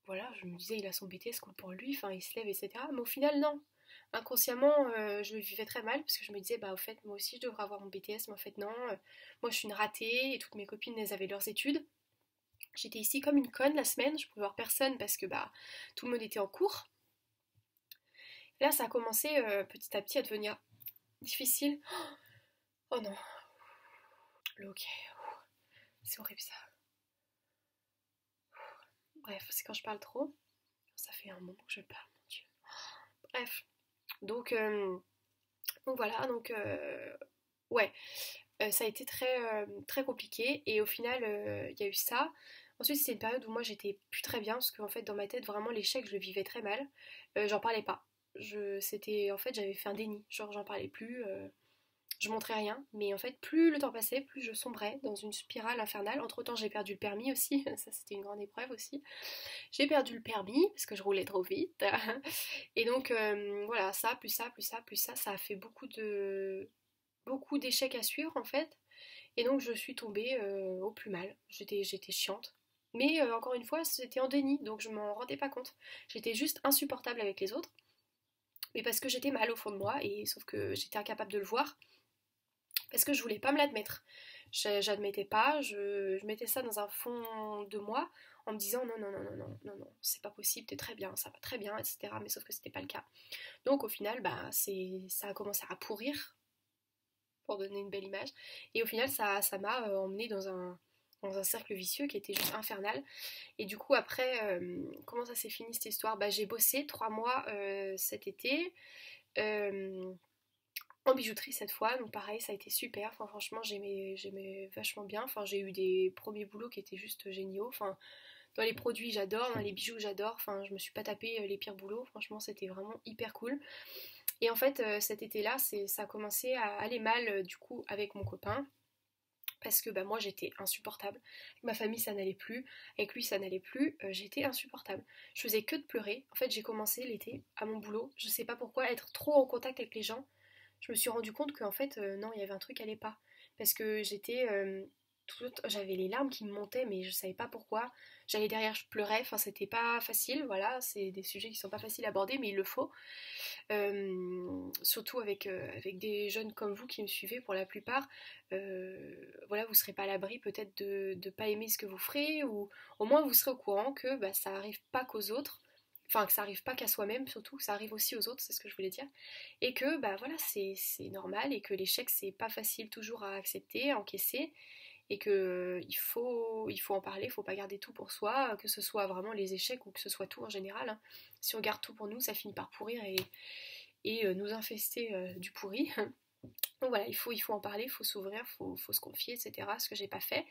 Voilà, je me disais, il a son BTS, cool pour lui, enfin, il se lève, etc. Mais au final, non. Inconsciemment, je le vivais très mal, parce que je me disais, bah, au fait, moi aussi, je devrais avoir mon BTS, mais en fait, non. Moi, je suis une ratée, et toutes mes copines, elles avaient leurs études. J'étais ici comme une conne la semaine, je pouvais voir personne, parce que, bah, tout le monde était en cours. Et là, ça a commencé petit à petit à devenir difficile. Oh non, ok, c'est horrible ça. Bref, c'est quand je parle trop. Ça fait un moment que je parle, mon Dieu. Bref, donc, voilà, donc ouais, ça a été très compliqué et au final, il y a eu ça. Ensuite, c'était une période où moi j'étais plus très bien parce qu'en fait, dans ma tête, vraiment l'échec, je le vivais très mal. J'en parlais pas. En fait, j'avais fait un déni. Genre, j'en parlais plus. Je montrais rien, mais en fait, plus le temps passait, plus je sombrais dans une spirale infernale. Entre-temps, j'ai perdu le permis aussi, ça c'était une grande épreuve aussi. J'ai perdu le permis parce que je roulais trop vite. Et donc, voilà, ça, plus ça, plus ça, plus ça a fait beaucoup d'échecs à suivre en fait. Et donc, je suis tombée au plus mal. J'étais chiante. Mais encore une fois, c'était en déni, donc je m'en rendais pas compte. J'étais juste insupportable avec les autres, mais parce que j'étais mal au fond de moi, et sauf que j'étais incapable de le voir parce que je voulais pas me l'admettre. J'admettais pas, je mettais ça dans un fond de moi en me disant non, non, non, non, non, non, non, c'est pas possible, t'es très bien, ça va très bien, etc. Mais sauf que c'était pas le cas. Donc au final, ça a commencé à pourrir, pour donner une belle image. Et au final, ça m'a emmené dans un cercle vicieux qui était juste infernal. Et du coup, après, comment ça s'est fini cette histoire? J'ai bossé 3 mois cet été. En bijouterie cette fois, donc pareil, ça a été super. Enfin, franchement, j'aimais vachement bien. Enfin, j'ai eu des premiers boulots qui étaient juste géniaux. Enfin, dans les produits, j'adore. Dans les bijoux, j'adore. Enfin, je me suis pas tapé les pires boulots. Franchement, c'était vraiment hyper cool. Et en fait, cet été-là, ça a commencé à aller mal du coup avec mon copain. Parce que moi j'étais insupportable. Avec ma famille ça n'allait plus. Avec lui ça n'allait plus. J'étais insupportable. Je faisais que de pleurer. En fait, j'ai commencé l'été à mon boulot. Je sais pas pourquoi, être trop en contact avec les gens. Je me suis rendu compte qu'en fait, non, il y avait un truc qui allait pas. Parce que j'avais les larmes qui me montaient, mais je savais pas pourquoi. J'allais derrière, je pleurais, enfin c'était pas facile, voilà, c'est des sujets qui sont pas faciles à aborder, mais il le faut. Surtout avec des jeunes comme vous qui me suivez pour la plupart, voilà, vous serez pas à l'abri peut-être de pas aimer ce que vous ferez, ou au moins vous serez au courant que ça arrive pas qu'aux autres. Enfin, que ça arrive pas qu'à soi-même, surtout, que ça arrive aussi aux autres, c'est ce que je voulais dire. Et que, voilà, c'est normal, et que l'échec, c'est pas facile toujours à accepter, à encaisser, et que il faut en parler, il faut pas garder tout pour soi, que ce soit vraiment les échecs ou que ce soit tout en général, hein. Si on garde tout pour nous, ça finit par pourrir et nous infester du pourri. Donc voilà, il faut en parler, il faut s'ouvrir, faut se confier, etc. Ce que j'ai pas fait.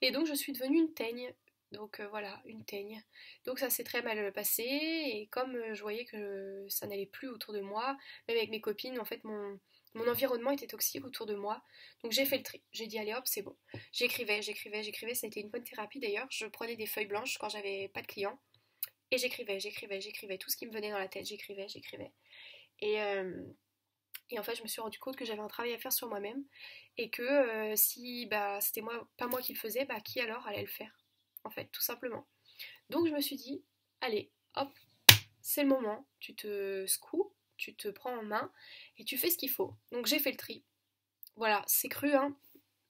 Et donc je suis devenue une teigne. Donc voilà, une teigne. Donc ça s'est très mal passé, et comme je voyais que ça n'allait plus autour de moi, même avec mes copines, en fait mon environnement était toxique autour de moi. Donc j'ai fait le tri. J'ai dit allez hop, c'est bon. J'écrivais, ça a été une bonne thérapie d'ailleurs. Je prenais des feuilles blanches quand j'avais pas de clients. Et j'écrivais tout ce qui me venait dans la tête, j'écrivais. Et, euh, et en fait, je me suis rendu compte que j'avais un travail à faire sur moi-même, et que si c'était pas moi qui le faisais, qui alors allait le faire, en fait, tout simplement. Donc je me suis dit, allez, hop, c'est le moment, tu te secoues, tu te prends en main et tu fais ce qu'il faut. Donc j'ai fait le tri. Voilà, c'est cru, hein.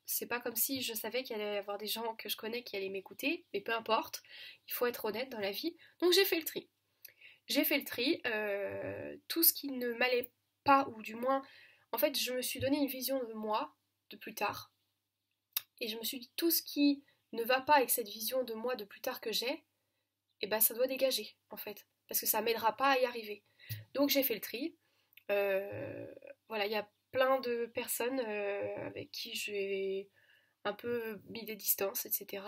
C'est pas comme si je savais qu'il allait y avoir des gens que je connais qui allaient m'écouter, mais peu importe, il faut être honnête dans la vie. Donc j'ai fait le tri. J'ai fait le tri, tout ce qui ne m'allait pas, ou du moins, en fait, je me suis donné une vision de moi, de plus tard, et je me suis dit, tout ce qui ne va pas avec cette vision de moi de plus tard que j'ai, et ben ça doit dégager, en fait, parce que ça m'aidera pas à y arriver. Donc j'ai fait le tri, euh, voilà, il y a plein de personnes avec qui j'ai un peu mis des distances, etc.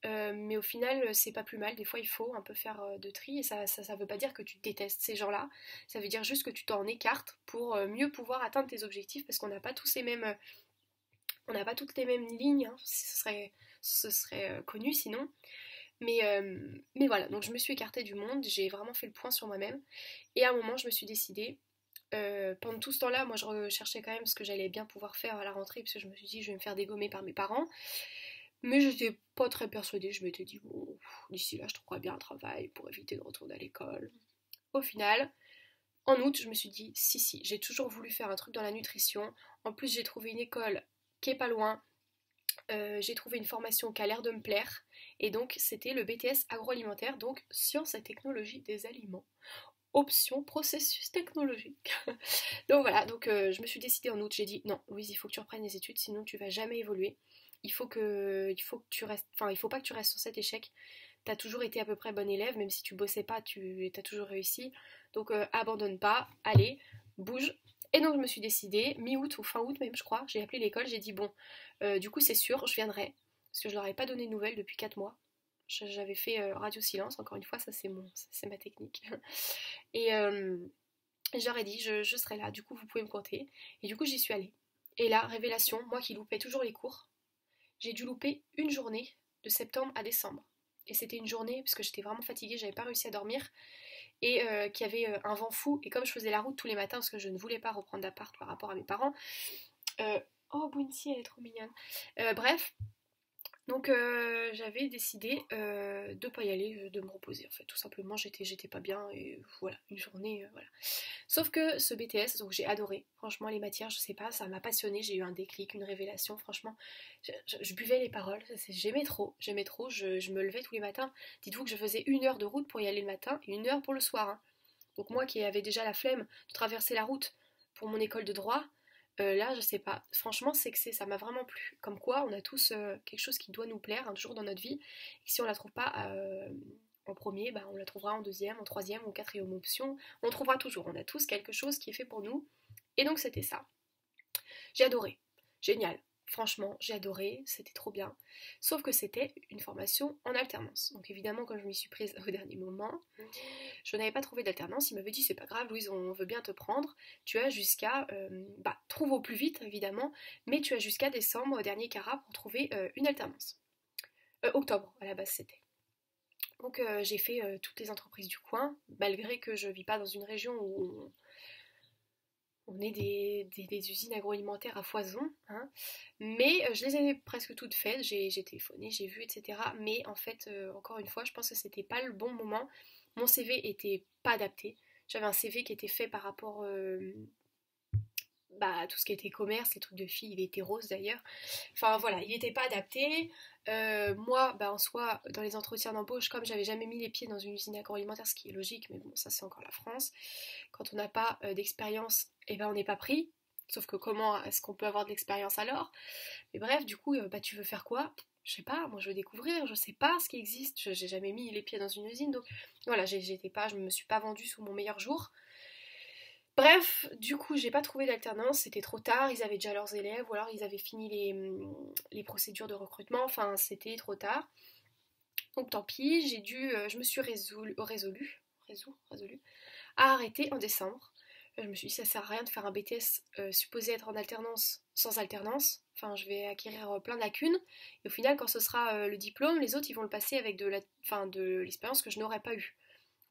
Mais au final, c'est pas plus mal. Des fois, il faut un peu faire de tri. Et ça veut pas dire que tu détestes ces gens-là. Ça veut dire juste que tu t'en écartes pour mieux pouvoir atteindre tes objectifs. Parce qu'on n'a pas tous les mêmes, on n'a pas toutes les mêmes lignes. Hein. Ce serait connu sinon. Mais voilà, donc je me suis écartée du monde. J'ai vraiment fait le point sur moi-même. Et à un moment, je me suis décidée. Pendant tout ce temps-là, moi je recherchais quand même ce que j'allais bien pouvoir faire à la rentrée. Parce que je me suis dit, je vais me faire dégommer par mes parents. Mais j'étais pas très persuadée, je m'étais dit, bon, d'ici là, je trouverai bien un travail pour éviter de retourner à l'école. Au final, en août, je me suis dit, si, j'ai toujours voulu faire un truc dans la nutrition. En plus, j'ai trouvé une école qui est pas loin. J'ai trouvé une formation qui a l'air de me plaire. Et donc, c'était le BTS agroalimentaire, donc sciences et technologies des aliments. Option processus technologique. Donc voilà, donc je me suis décidée en août, j'ai dit non, Louise, il faut que tu reprennes les études, sinon tu vas jamais évoluer. Il faut que tu restes, enfin, il faut pas que tu restes sur cet échec. T'as toujours été à peu près bon élève, même si tu bossais pas, tu as toujours réussi. Donc abandonne pas, allez, bouge. Et donc je me suis décidée, mi-août ou fin août même, je crois, j'ai appelé l'école, j'ai dit bon, du coup c'est sûr, je viendrai, parce que je leur ai pas donné de nouvelles depuis 4 mois. J'avais fait radio silence, encore une fois, ça c'est ma technique. Et je leur ai dit, je serai là, du coup vous pouvez me compter. Et du coup j'y suis allée. Et là, révélation, moi qui loupais toujours les cours, j'ai dû louper une journée de septembre à décembre. Et c'était une journée, parce que j'étais vraiment fatiguée, j'avais pas réussi à dormir, et qu'il y avait un vent fou. Et comme je faisais la route tous les matins, parce que je ne voulais pas reprendre d'appart par rapport à mes parents, oh, Bounty, elle est trop mignonne. Bref, donc j'avais décidé de pas y aller, de me reposer en fait, tout simplement, j'étais pas bien et voilà, une journée, voilà. Sauf que ce BTS, donc j'ai adoré, franchement les matières, je sais pas, ça m'a passionné, j'ai eu un déclic, une révélation, franchement, je buvais les paroles, j'aimais trop, je me levais tous les matins, dites-vous que je faisais 1 heure de route pour y aller le matin et 1 heure pour le soir, hein. Donc moi qui avais déjà la flemme de traverser la route pour mon école de droit, là, je sais pas. Franchement, ça m'a vraiment plu. Comme quoi, on a tous quelque chose qui doit nous plaire un jour dans notre vie. Et si on la trouve pas en premier, bah, on la trouvera en deuxième, en troisième, en quatrième option. On trouvera toujours. On a tous quelque chose qui est fait pour nous. Et donc, c'était ça. J'ai adoré. Génial. Franchement, j'ai adoré, c'était trop bien. Sauf que c'était une formation en alternance. Donc évidemment, quand je m'y suis prise au dernier moment, je n'avais pas trouvé d'alternance. Il m'avait dit, c'est pas grave, Louise, on veut bien te prendre. Tu as jusqu'à, trouve au plus vite, évidemment, mais tu as jusqu'à décembre, au dernier carat, pour trouver une alternance. Octobre, à la base, c'était. Donc j'ai fait toutes les entreprises du coin, malgré que je vis pas dans une région où on est des usines agroalimentaires à foison, hein. Mais je les avais presque toutes faites, j'ai téléphoné, j'ai vu, etc. Mais en fait, encore une fois, je pense que c'était pas le bon moment. Mon CV était pas adapté. J'avais un CV qui était fait par rapport tout ce qui était commerce, les trucs de filles, il était rose d'ailleurs. Enfin voilà, il n'était pas adapté. Moi, en soi, dans les entretiens d'embauche, comme j'avais jamais mis les pieds dans une usine agroalimentaire, ce qui est logique, mais bon, ça c'est encore la France. Quand on n'a pas d'expérience, on n'est pas pris. Sauf que comment est-ce qu'on peut avoir de l'expérience alors? Mais bref, du coup, tu veux faire quoi? Je sais pas, moi je veux découvrir, je sais pas ce qui existe, j'ai jamais mis les pieds dans une usine, donc voilà, je me suis pas vendue sous mon meilleur jour. Bref, du coup, j'ai pas trouvé d'alternance, c'était trop tard, ils avaient déjà leurs élèves, ou alors ils avaient fini les procédures de recrutement, enfin c'était trop tard. Donc tant pis, je me suis résolue à arrêter en décembre. Je me suis dit, ça sert à rien de faire un BTS supposé être en alternance sans alternance. Enfin, je vais acquérir plein de lacunes. Et au final, quand ce sera le diplôme, les autres, ils vont le passer avec de l'expérience que je n'aurais pas eue.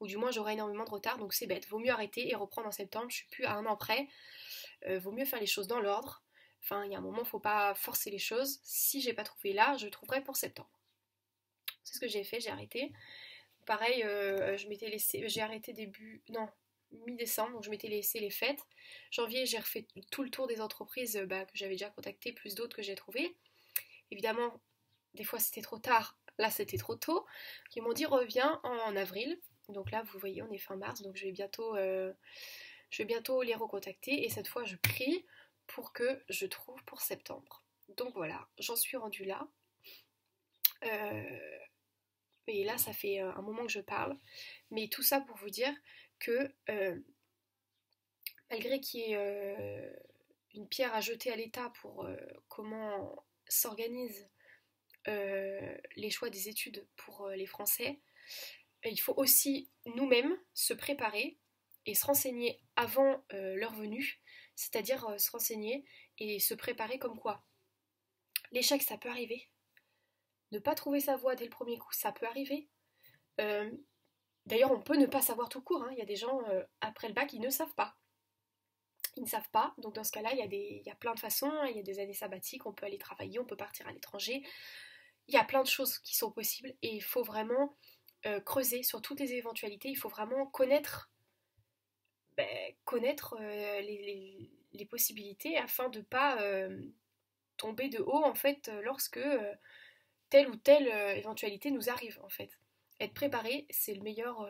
Ou du moins, j'aurai énormément de retard, donc c'est bête. Vaut mieux arrêter et reprendre en septembre. Je suis plus à 1 an près. Vaut mieux faire les choses dans l'ordre. Enfin, il y a un moment, faut pas forcer les choses. Si j'ai pas trouvé là, je trouverai pour septembre. C'est ce que j'ai fait, j'ai arrêté. Pareil, j'ai arrêté début... Non, mi-décembre, donc je m'étais laissé les fêtes. Janvier, j'ai refait tout le tour des entreprises que j'avais déjà contactées, plus d'autres que j'ai trouvées. Évidemment, des fois c'était trop tard, là c'était trop tôt. Ils m'ont dit reviens en avril. Donc là, vous voyez, on est fin mars, donc je vais bientôt les recontacter. Et cette fois, je prie pour que je trouve pour septembre. Donc voilà, j'en suis rendue là. Et là, ça fait un moment que je parle. Mais tout ça pour vous dire que malgré qu'il y ait une pierre à jeter à l'État pour comment s'organisent les choix des études pour les Français, il faut aussi nous-mêmes se préparer et se renseigner avant leur venue, c'est-à-dire se renseigner et se préparer comme quoi. L'échec, ça peut arriver. Ne pas trouver sa voie dès le premier coup, ça peut arriver. D'ailleurs, on peut ne pas savoir tout court. Il y a des gens, après le bac, ils ne savent pas. Ils ne savent pas, donc dans ce cas-là, il y a plein de façons. Il y a des années sabbatiques, on peut aller travailler, on peut partir à l'étranger. Il y a plein de choses qui sont possibles et il faut vraiment creuser sur toutes les éventualités. Il faut vraiment connaître les possibilités afin de ne pas tomber de haut en fait lorsque telle ou telle éventualité nous arrive en fait. Être préparé, c'est le meilleur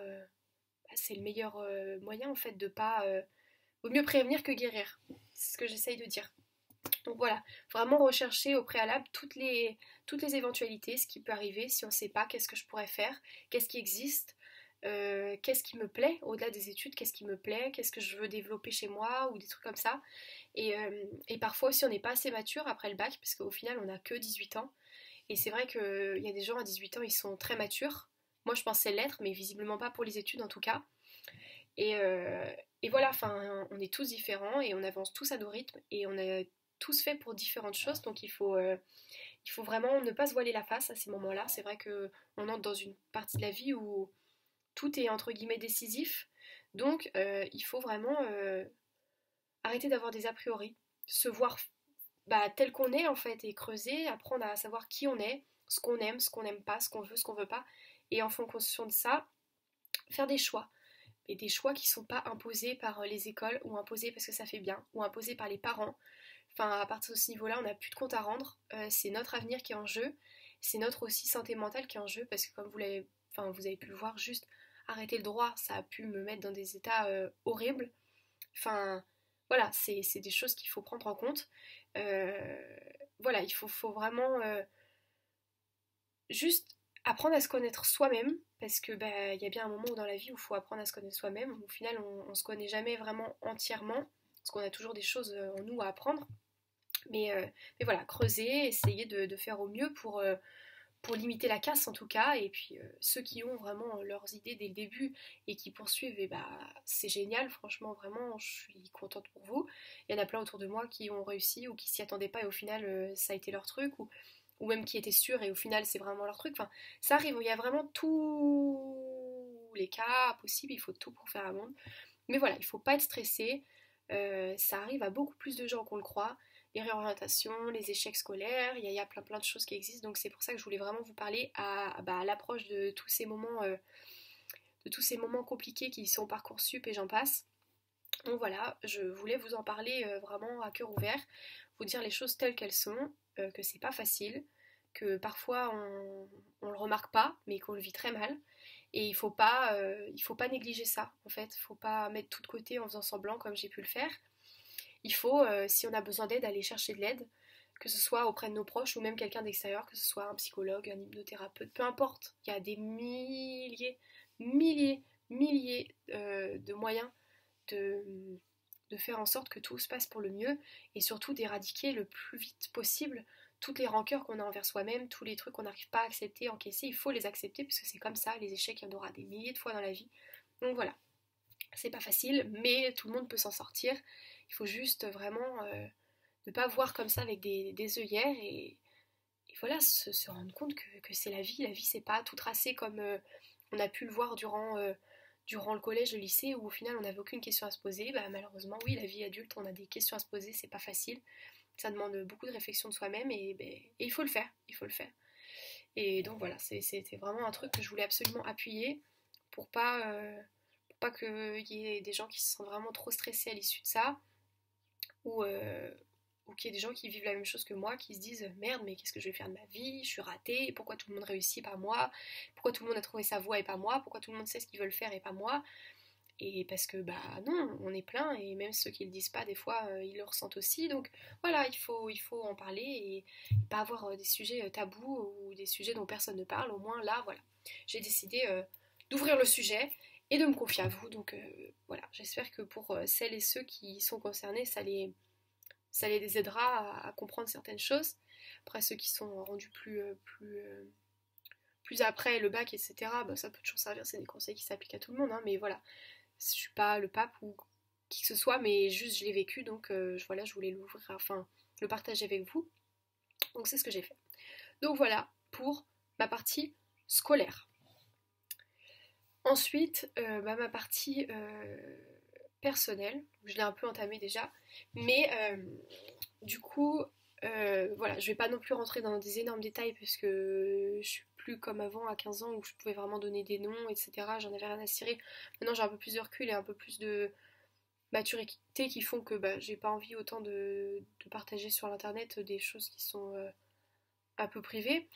moyen en fait de pas vaut mieux prévenir que guérir. C'est ce que j'essaye de dire. Donc voilà, vraiment rechercher au préalable toutes les éventualités, ce qui peut arriver si on ne sait pas, qu'est-ce que je pourrais faire, qu'est-ce qui existe, qu'est-ce qui me plaît au-delà des études, qu'est-ce qui me plaît, qu'est-ce que je veux développer chez moi ou des trucs comme ça. Et parfois aussi on n'est pas assez mature après le bac parce qu'au final on n'a que 18 ans. Et c'est vrai qu'il y a des gens à 18 ans, ils sont très matures. Moi je pensais l'être, mais visiblement pas pour les études en tout cas. Et voilà, enfin, on est tous différents et on avance tous à nos rythmes et on a tous fait pour différentes choses, donc il faut vraiment ne pas se voiler la face à ces moments-là. C'est vrai qu'on entre dans une partie de la vie où tout est entre guillemets décisif, donc il faut vraiment arrêter d'avoir des a priori, se voir tel qu'on est en fait et creuser, apprendre à savoir qui on est, ce qu'on n'aime pas, ce qu'on veut pas, et en fonction de ça, faire des choix. Et des choix qui ne sont pas imposés par les écoles ou imposés parce que ça fait bien ou imposés par les parents. Enfin, à partir de ce niveau-là, on n'a plus de compte à rendre. C'est notre avenir qui est en jeu. C'est notre aussi santé mentale qui est en jeu parce que comme vous avez pu le voir, juste arrêter le droit, ça a pu me mettre dans des états horribles. Enfin, voilà, c'est des choses qu'il faut prendre en compte. Voilà, il faut vraiment juste apprendre à se connaître soi-même, parce que y a bien un moment où dans la vie où il faut apprendre à se connaître soi-même. Au final, on se connaît jamais vraiment entièrement, parce qu'on a toujours des choses en nous à apprendre. Mais voilà, creuser, essayer de faire au mieux pour limiter la casse en tout cas. Et puis ceux qui ont vraiment leurs idées dès le début et qui poursuivent, c'est génial, franchement, vraiment, je suis contente pour vous. Il y en a plein autour de moi qui ont réussi ou qui s'y attendaient pas et au final ça a été leur truc, ou même qui étaient sûrs et au final c'est vraiment leur truc. Enfin, ça arrive, il y a vraiment tous les cas possibles, il faut tout pour faire un monde. Mais voilà, il faut pas être stressé, ça arrive à beaucoup plus de gens qu'on le croit. Les réorientations, les échecs scolaires, il y a plein de choses qui existent, donc c'est pour ça que je voulais vraiment vous parler à l'approche de tous ces moments compliqués qui sont Parcoursup et j'en passe. Donc voilà, je voulais vous en parler vraiment à cœur ouvert, vous dire les choses telles qu'elles sont, que c'est pas facile, que parfois on le remarque pas, mais qu'on le vit très mal. Et il faut pas négliger ça, en fait. Il faut pas mettre tout de côté en faisant semblant comme j'ai pu le faire. Il faut, si on a besoin d'aide, aller chercher de l'aide, que ce soit auprès de nos proches ou même quelqu'un d'extérieur, que ce soit un psychologue, un hypnothérapeute, peu importe. Il y a des milliers de moyens de faire en sorte que tout se passe pour le mieux et surtout d'éradiquer le plus vite possible toutes les rancœurs qu'on a envers soi-même, tous les trucs qu'on n'arrive pas à accepter, encaisser. Il faut les accepter parce que c'est comme ça, les échecs, il y en aura des milliers de fois dans la vie. Donc voilà, c'est pas facile, mais tout le monde peut s'en sortir. Il faut juste vraiment ne pas voir comme ça avec des œillères et voilà, se rendre compte que c'est la vie. La vie, c'est pas tout tracé comme on a pu le voir durant le collège, le lycée, où au final on n'avait aucune question à se poser. Malheureusement, oui, la vie adulte, on a des questions à se poser, c'est pas facile. Ça demande beaucoup de réflexion de soi-même et il faut le faire. Et donc voilà, c'était vraiment un truc que je voulais absolument appuyer pour pas pas qu'il y ait des gens qui se sentent vraiment trop stressés à l'issue de ça, ou qu'il y ait des gens qui vivent la même chose que moi, qui se disent merde, mais qu'est-ce que je vais faire de ma vie, je suis ratée, pourquoi tout le monde réussit et pas moi, pourquoi tout le monde a trouvé sa voie et pas moi, pourquoi tout le monde sait ce qu'ils veulent faire et pas moi. Et parce que bah non, on est plein, et même ceux qui le disent pas, des fois ils le ressentent aussi. Donc voilà, il faut en parler, et pas avoir des sujets tabous ou des sujets dont personne ne parle. Au moins là, voilà, j'ai décidé d'ouvrir le sujet et de me confier à vous. Donc voilà, j'espère que pour celles et ceux qui sont concernés, ça les aidera à comprendre certaines choses. Après, ceux qui sont rendus plus après le bac, etc., bah, ça peut toujours servir, c'est des conseils qui s'appliquent à tout le monde, hein, mais voilà, je suis pas le pape ou qui que ce soit, mais juste je l'ai vécu, donc voilà, je voulais l'ouvrir, enfin le partager avec vous, donc c'est ce que j'ai fait. Donc voilà pour ma partie scolaire. Ensuite, ma partie personnelle, je l'ai un peu entamée déjà, mais du coup, voilà, je vais pas non plus rentrer dans des énormes détails parce que je suis plus comme avant à 15 ans où je pouvais vraiment donner des noms, etc. J'en avais rien à cirer. Maintenant, j'ai un peu plus de recul et un peu plus de maturité qui font que bah, j'ai pas envie autant de partager sur l'internet des choses qui sont un peu privées.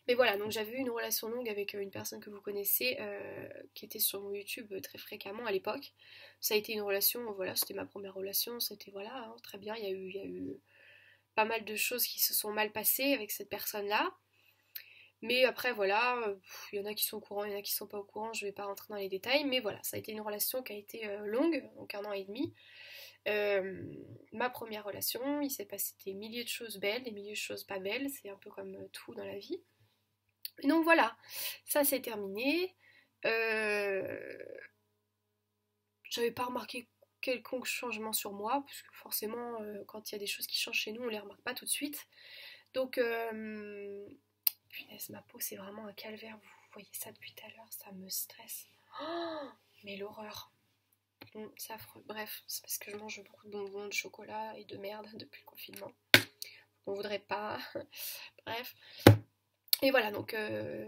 Mais voilà, donc j'avais eu une relation longue avec une personne que vous connaissez qui était sur mon YouTube très fréquemment à l'époque. Ça a été une relation, voilà, c'était ma première relation, c'était voilà, hein, très bien, il y a eu pas mal de choses qui se sont mal passées avec cette personne-là. Mais après, voilà, il y en a qui sont au courant, il y en a qui sont pas au courant, je vais pas rentrer dans les détails, mais voilà, ça a été une relation qui a été longue, donc 1 an et demi. Ma première relation, il s'est passé des milliers de choses belles, des milliers de choses pas belles, c'est un peu comme tout dans la vie. Et donc voilà, ça c'est terminé. Euh, J'avais pas remarqué quelconque changement sur moi, parce que forcément, quand il y a des choses qui changent chez nous, on les remarque pas tout de suite. Donc, punaise, ma peau c'est vraiment un calvaire, vous voyez ça depuis tout à l'heure, ça me stresse. Oh, mais l'horreur. C'est affreux. Bref, c'est parce que je mange beaucoup de bonbons, de chocolat et de merde depuis le confinement. On voudrait pas. Bref. Et voilà, donc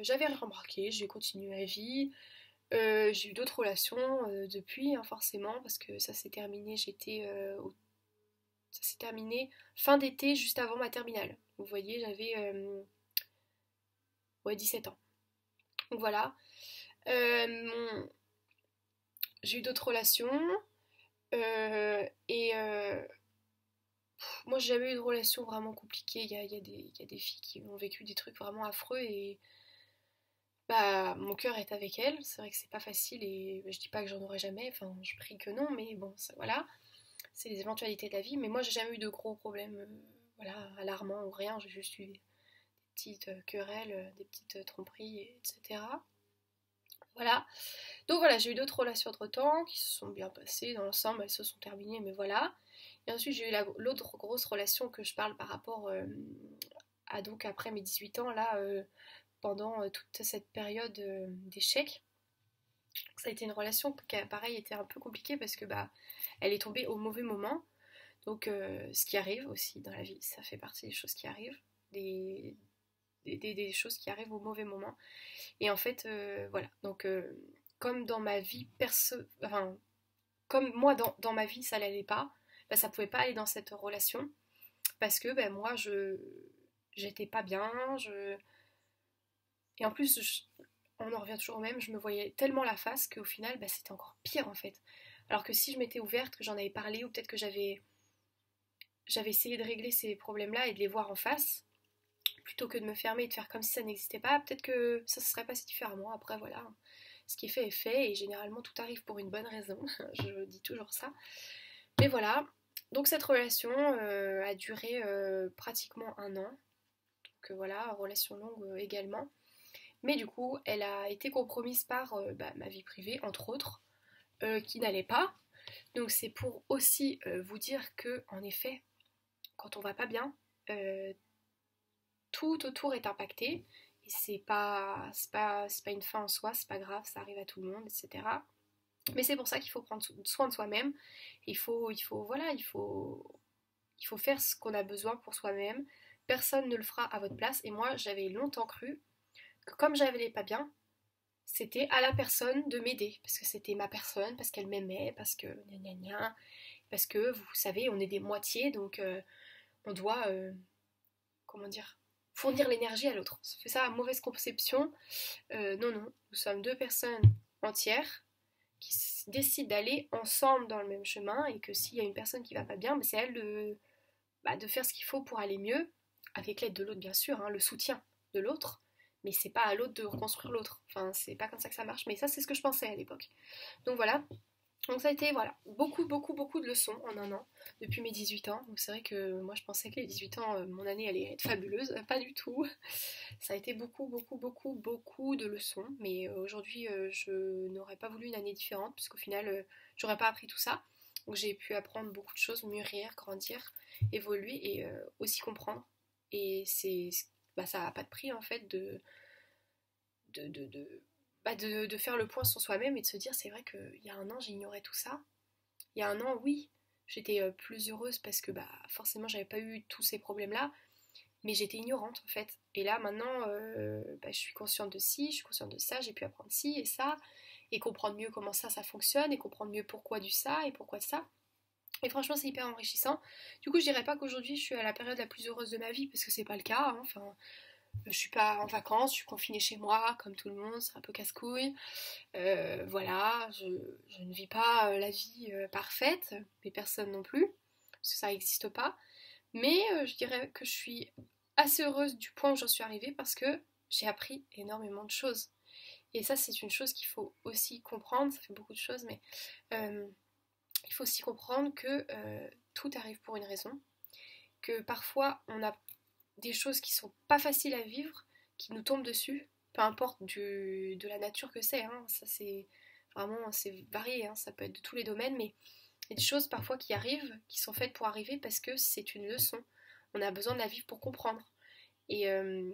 j'avais remarqué, j'ai continué ma vie. J'ai eu d'autres relations depuis, hein, forcément, parce que ça s'est terminé, ça s'est terminé fin d'été, juste avant ma terminale. Vous voyez, j'avais ouais, 17 ans. Donc voilà. Euh, j'ai eu d'autres relations. Et moi, j'ai jamais eu de relation vraiment compliquée. Il y a des filles qui ont vécu des trucs vraiment affreux, et bah, mon cœur est avec elles. C'est vrai que c'est pas facile, et je dis pas que j'en aurai jamais, enfin, je prie que non, mais bon, ça, voilà. C'est les éventualités de la vie. Mais moi, j'ai jamais eu de gros problèmes, voilà, alarmants ou rien. J'ai juste eu des petites querelles, des petites tromperies, etc. Voilà. Donc voilà, j'ai eu d'autres relations entre-temps qui se sont bien passées. Dans l'ensemble, elles se sont terminées, mais voilà. Et ensuite, j'ai eu l'autre grosse relation que je parle par rapport à donc après mes 18 ans, là, pendant toute cette période d'échec. Ça a été une relation qui, pareil, était un peu compliquée parce que bah, elle est tombée au mauvais moment. Donc, ce qui arrive aussi dans la vie, ça fait partie des choses qui arrivent, des choses qui arrivent au mauvais moment. Et en fait, voilà. Donc, comme dans ma vie enfin, comme moi dans ma vie ça n'allait pas, bah, ça pouvait pas aller dans cette relation parce que bah, moi j'étais pas bien, et en plus on en revient toujours au même, je me voyais tellement la face qu'au final bah, c'était encore pire en fait. Alors que si je m'étais ouverte, que j'en avais parlé, ou peut-être que j'avais essayé de régler ces problèmes-là et de les voir en face, plutôt que de me fermer et de faire comme si ça n'existait pas, peut-être que ça se serait passé différemment. Après voilà, ce qui est fait, et généralement tout arrive pour une bonne raison, je dis toujours ça. Mais voilà, donc cette relation a duré pratiquement 1 an, donc voilà, relation longue également. Mais du coup, elle a été compromise par bah, ma vie privée, entre autres, qui n'allait pas. Donc c'est pour aussi vous dire que, en effet, quand on va pas bien, euh, tout autour est impacté. Et c'est pas une fin en soi, c'est pas grave, ça arrive à tout le monde, etc. Mais c'est pour ça qu'il faut prendre soin de soi-même. Voilà, il faut faire ce qu'on a besoin pour soi-même. Personne ne le fera à votre place. Et moi, j'avais longtemps cru que comme j'allais pas bien, c'était à la personne de m'aider, parce que c'était ma personne, parce qu'elle m'aimait, parce que gna gna gna, parce que vous savez, on est des moitiés, donc on doit, comment dire, fournir l'énergie à l'autre. Ça fait ça à mauvaise conception. Non, non, nous sommes deux personnes entières qui décident d'aller ensemble dans le même chemin et que s'il y a une personne qui va pas bien, c'est à elle de faire ce qu'il faut pour aller mieux, avec l'aide de l'autre bien sûr, hein, le soutien de l'autre, mais c'est pas à l'autre de reconstruire l'autre. Enfin, c'est pas comme ça que ça marche, mais ça c'est ce que je pensais à l'époque. Donc voilà, donc ça a été voilà, beaucoup de leçons en un an, depuis mes 18 ans. Donc c'est vrai que moi je pensais que les 18 ans, mon année allait être fabuleuse, pas du tout. Ça a été beaucoup de leçons, mais aujourd'hui je n'aurais pas voulu une année différente, puisqu'au final j'aurais pas appris tout ça. Donc j'ai pu apprendre beaucoup de choses, mûrir, grandir, évoluer et aussi comprendre. Et ça n'a pas de prix en fait de faire le point sur soi-même et de se dire c'est vrai qu'il y a un an j'ignorais tout ça. Il y a un an, oui, j'étais plus heureuse parce que forcément j'avais pas eu tous ces problèmes-là, mais j'étais ignorante en fait. Et là maintenant, je suis consciente de ci, je suis consciente de ça, j'ai pu apprendre ci et ça, et comprendre mieux comment ça fonctionne, et comprendre mieux pourquoi du ça et pourquoi de ça. Et franchement, c'est hyper enrichissant. Du coup, je dirais pas qu'aujourd'hui je suis à la période la plus heureuse de ma vie, parce que c'est pas le cas, hein. Enfin, je suis pas en vacances, je suis confinée chez moi, comme tout le monde, c'est un peu casse-couille. Voilà, je ne vis pas la vie parfaite, mais personne non plus, parce que ça n'existe pas. Mais je dirais que je suis assez heureuse du point où j'en suis arrivée parce que j'ai appris énormément de choses. Et ça, c'est une chose qu'il faut aussi comprendre, ça fait beaucoup de choses, mais euh, il faut aussi comprendre que tout arrive pour une raison, que parfois on a des choses qui sont pas faciles à vivre, qui nous tombent dessus, peu importe de la nature que c'est, hein, ça c'est vraiment c'est varié, hein, ça peut être de tous les domaines, mais il y a des choses parfois qui arrivent, qui sont faites pour arriver parce que c'est une leçon. On a besoin de la vivre pour comprendre. Et, euh,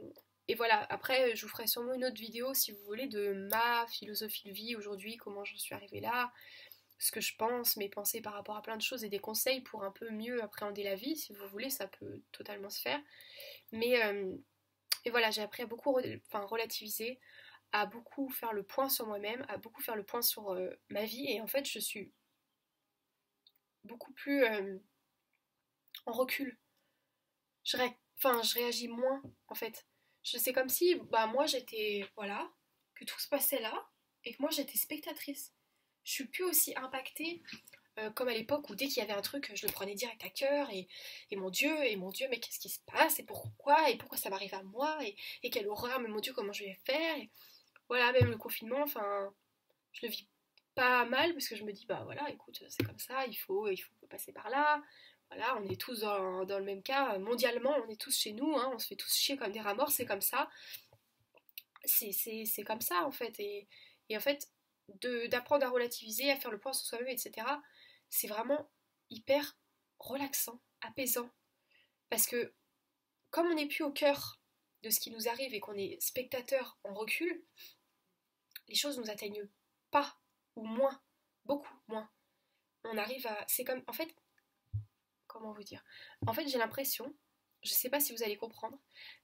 et voilà, après je vous ferai sûrement une autre vidéo si vous voulez de ma philosophie de vie aujourd'hui, comment j'en suis arrivée là, ce que je pense, mes pensées par rapport à plein de choses et des conseils pour un peu mieux appréhender la vie, si vous voulez, ça peut totalement se faire. Mais et voilà, j'ai appris à beaucoup relativiser, à beaucoup faire le point sur moi-même, à beaucoup faire le point sur ma vie. Et en fait, je suis beaucoup plus en recul. Je réagis moins, en fait. C'est comme si, moi, j'étais, voilà, que tout se passait là, et que moi, j'étais spectatrice. Je suis plus aussi impactée comme à l'époque où dès qu'il y avait un truc, je le prenais direct à cœur et mon Dieu, mais qu'est-ce qui se passe et pourquoi ça m'arrive à moi et quelle horreur, mais mon Dieu, comment je vais faire et voilà, même le confinement, enfin, je le vis pas mal parce que je me dis, bah voilà, écoute, c'est comme ça, il faut passer par là. Voilà, on est tous dans le même cas, mondialement, on est tous chez nous, hein, on se fait tous chier comme des rats morts, c'est comme ça. C'est comme ça en fait. Et en fait, d'apprendre à relativiser, à faire le point sur soi-même, etc., c'est vraiment hyper relaxant, apaisant. Parce que comme on n'est plus au cœur de ce qui nous arrive et qu'on est spectateur en recul, les choses nous atteignent pas, ou moins, beaucoup moins. On arrive à... C'est comme... En fait, comment vous dire? En fait, j'ai l'impression, je sais pas si vous allez comprendre,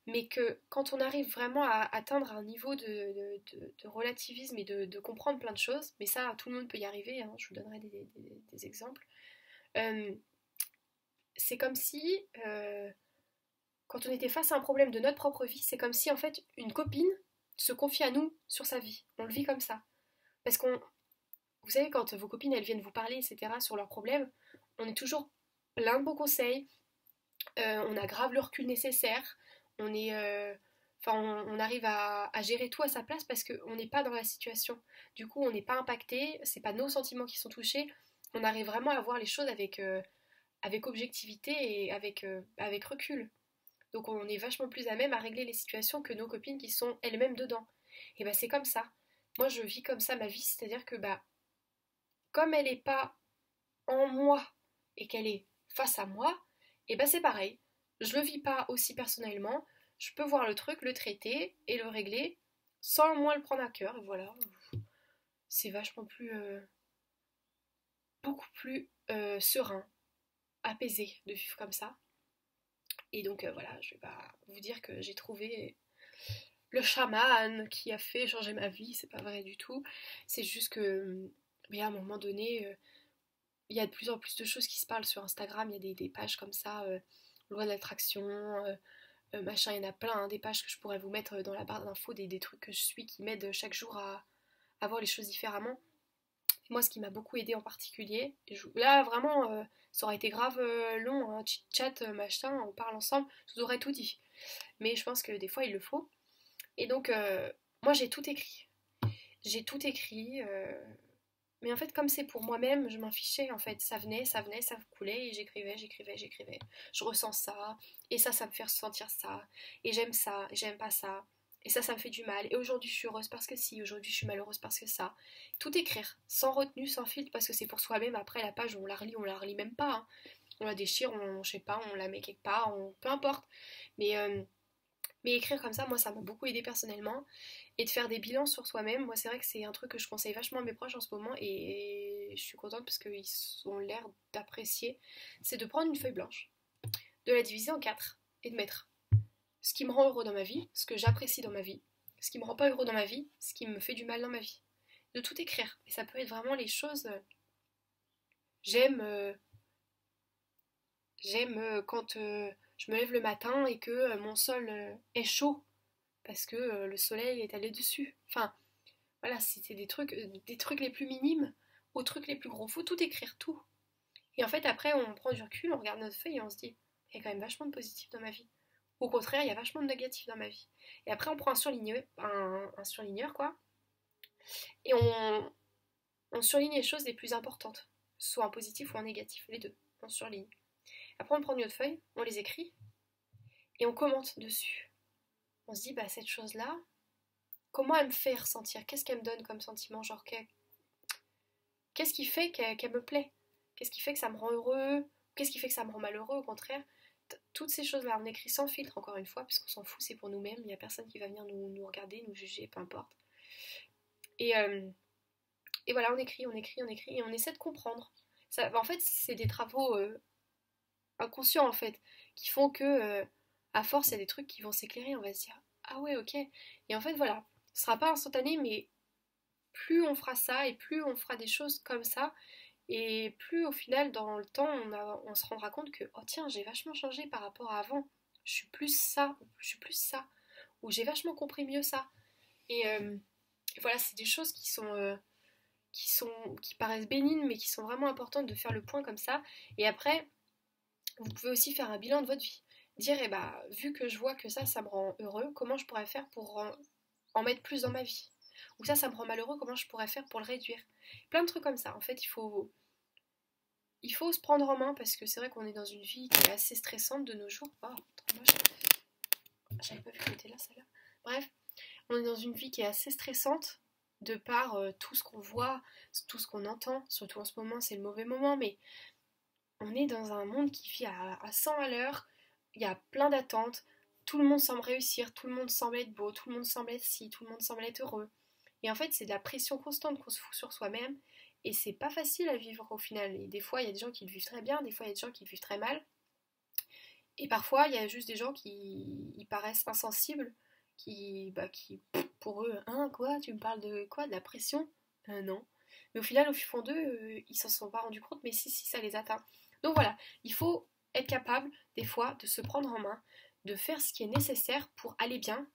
mais que quand on arrive vraiment à atteindre un niveau de relativisme et de comprendre plein de choses, mais ça, tout le monde peut y arriver, hein, je vous donnerai des exemples, euh, c'est comme si, quand on était face à un problème de notre propre vie, c'est comme si en fait une copine se confie à nous sur sa vie. On le vit comme ça. Parce qu'on, vous savez, quand vos copines elles viennent vous parler, etc., sur leurs problèmes, on est toujours plein de bons conseils, on a grave le recul nécessaire, on est, on arrive à gérer tout à sa place parce qu'on n'est pas dans la situation. Du coup, on n'est pas impacté, c'est pas nos sentiments qui sont touchés. On arrive vraiment à voir les choses avec objectivité et avec recul. Donc on est vachement plus à même à régler les situations que nos copines qui sont elles-mêmes dedans. Et c'est comme ça. Moi je vis comme ça ma vie, c'est-à-dire que comme elle n'est pas en moi et qu'elle est face à moi, c'est pareil. Je le vis pas aussi personnellement, je peux voir le truc, le traiter et le régler sans moins le prendre à cœur. Et voilà, c'est vachement plus, beaucoup plus serein, apaisé de vivre comme ça. Et donc voilà, je vais pas vous dire que j'ai trouvé le chaman qui a fait changer ma vie, c'est pas vrai du tout. C'est juste que, mais à un moment donné, il y a de plus en plus de choses qui se parlent sur Instagram, il y a des pages comme ça, loi de l'attraction, machin, il y en a plein, hein, des pages que je pourrais vous mettre dans la barre d'infos, des trucs que je suis qui m'aident chaque jour à voir les choses différemment. Moi, ce qui m'a beaucoup aidé en particulier, là vraiment, ça aurait été grave long, hein, chat, machin, on parle ensemble, je vous aurais tout dit. Mais je pense que des fois, il le faut. Et donc, moi, j'ai tout écrit. J'ai tout écrit. Mais en fait, comme c'est pour moi-même, je m'en fichais. En fait, ça venait, ça coulait, et j'écrivais. Je ressens ça, et ça me fait ressentir ça, et j'aime pas ça. Et ça me fait du mal. Et aujourd'hui, je suis heureuse parce que si, aujourd'hui, je suis malheureuse parce que ça. Tout écrire, sans retenue, sans filtre, parce que c'est pour soi-même. Après, la page, on la relit même pas, hein. On la déchire, je sais pas, on la met quelque part, peu importe. Mais, euh, mais écrire comme ça, moi, ça m'a beaucoup aidé personnellement. Et de faire des bilans sur soi-même, moi, c'est vrai que c'est un truc que je conseille vachement à mes proches en ce moment. Et je suis contente parce qu'ils ont l'air d'apprécier. C'est de prendre une feuille blanche, de la diviser en quatre et de mettre ce qui me rend heureux dans ma vie, ce que j'apprécie dans ma vie, ce qui me rend pas heureux dans ma vie, ce qui me fait du mal dans ma vie. De tout écrire. Et ça peut être vraiment les choses. J'aime quand je me lève le matin et que mon sol est chaud parce que le soleil est allé dessus. Enfin, voilà, c'était des trucs les plus minimes aux trucs les plus gros. Faut tout écrire, tout. Et en fait, après, on prend du recul, on regarde notre feuille et on se dit, il y a quand même vachement de positif dans ma vie. Au contraire, il y a vachement de négatif dans ma vie. Et après, on prend un surligneur, quoi, et on surligne les choses les plus importantes, soit en positif ou en négatif, les deux. On surligne. Après, on prend une autre feuille, on les écrit, et on commente dessus. On se dit, bah, cette chose-là, comment elle me fait ressentir? Qu'est-ce qu'elle me donne comme sentiment? Genre, qu'est-ce qui fait qu'elle me plaît? Qu'est-ce qui fait que ça me rend heureux? Qu'est-ce qui fait que ça me rend malheureux, au contraire? Toutes ces choses-là, on écrit sans filtre, encore une fois, puisqu'on s'en fout, c'est pour nous-mêmes. Il n'y a personne qui va venir nous regarder, nous juger, peu importe. Et, euh, et voilà, on écrit, et on essaie de comprendre. Ça, en fait, c'est des travaux inconscients, en fait, qui font que, à force, il y a des trucs qui vont s'éclairer. On va se dire, ah ouais, ok. Et en fait, voilà, ce sera pas instantané, mais plus on fera ça et plus on fera des choses comme ça, et plus au final, dans le temps, on se rendra compte que, oh tiens, j'ai vachement changé par rapport à avant. Je suis plus ça, ou j'ai vachement compris mieux ça. Et voilà, c'est des choses qui paraissent bénignes, mais qui sont vraiment importantes de faire le point comme ça. Et après, vous pouvez aussi faire un bilan de votre vie. Dire, eh bah, vu que je vois que ça me rend heureux, comment je pourrais faire pour en mettre plus dans ma vie? Ou ça me rend malheureux, comment je pourrais faire pour le réduire? Plein de trucs comme ça. En fait, il faut se prendre en main parce que c'est vrai qu'on est dans une vie qui est assez stressante de nos jours. Oh, trop moche. J'avais pas vu qu'elle était là, celle-là. Bref, on est dans une vie qui est assez stressante de par tout ce qu'on voit, tout ce qu'on entend. Surtout en ce moment, c'est le mauvais moment, mais on est dans un monde qui vit à 100 à l'heure. Il y a plein d'attentes. Tout le monde semble réussir, tout le monde semble être beau, tout le monde semble être ci, tout le monde semble être heureux. Et en fait, c'est de la pression constante qu'on se fout sur soi-même. Et c'est pas facile à vivre au final. Et des fois, il y a des gens qui le vivent très bien, des fois, il y a des gens qui le vivent très mal. Et parfois, il y a juste des gens qui ils paraissent insensibles, pour eux, hein, quoi, tu me parles de quoi? De la pression? Non. Mais au final, au fond d'eux, ils s'en sont pas rendus compte, mais si, ça les atteint. Donc voilà, il faut être capable, des fois, de se prendre en main, de faire ce qui est nécessaire pour aller bien.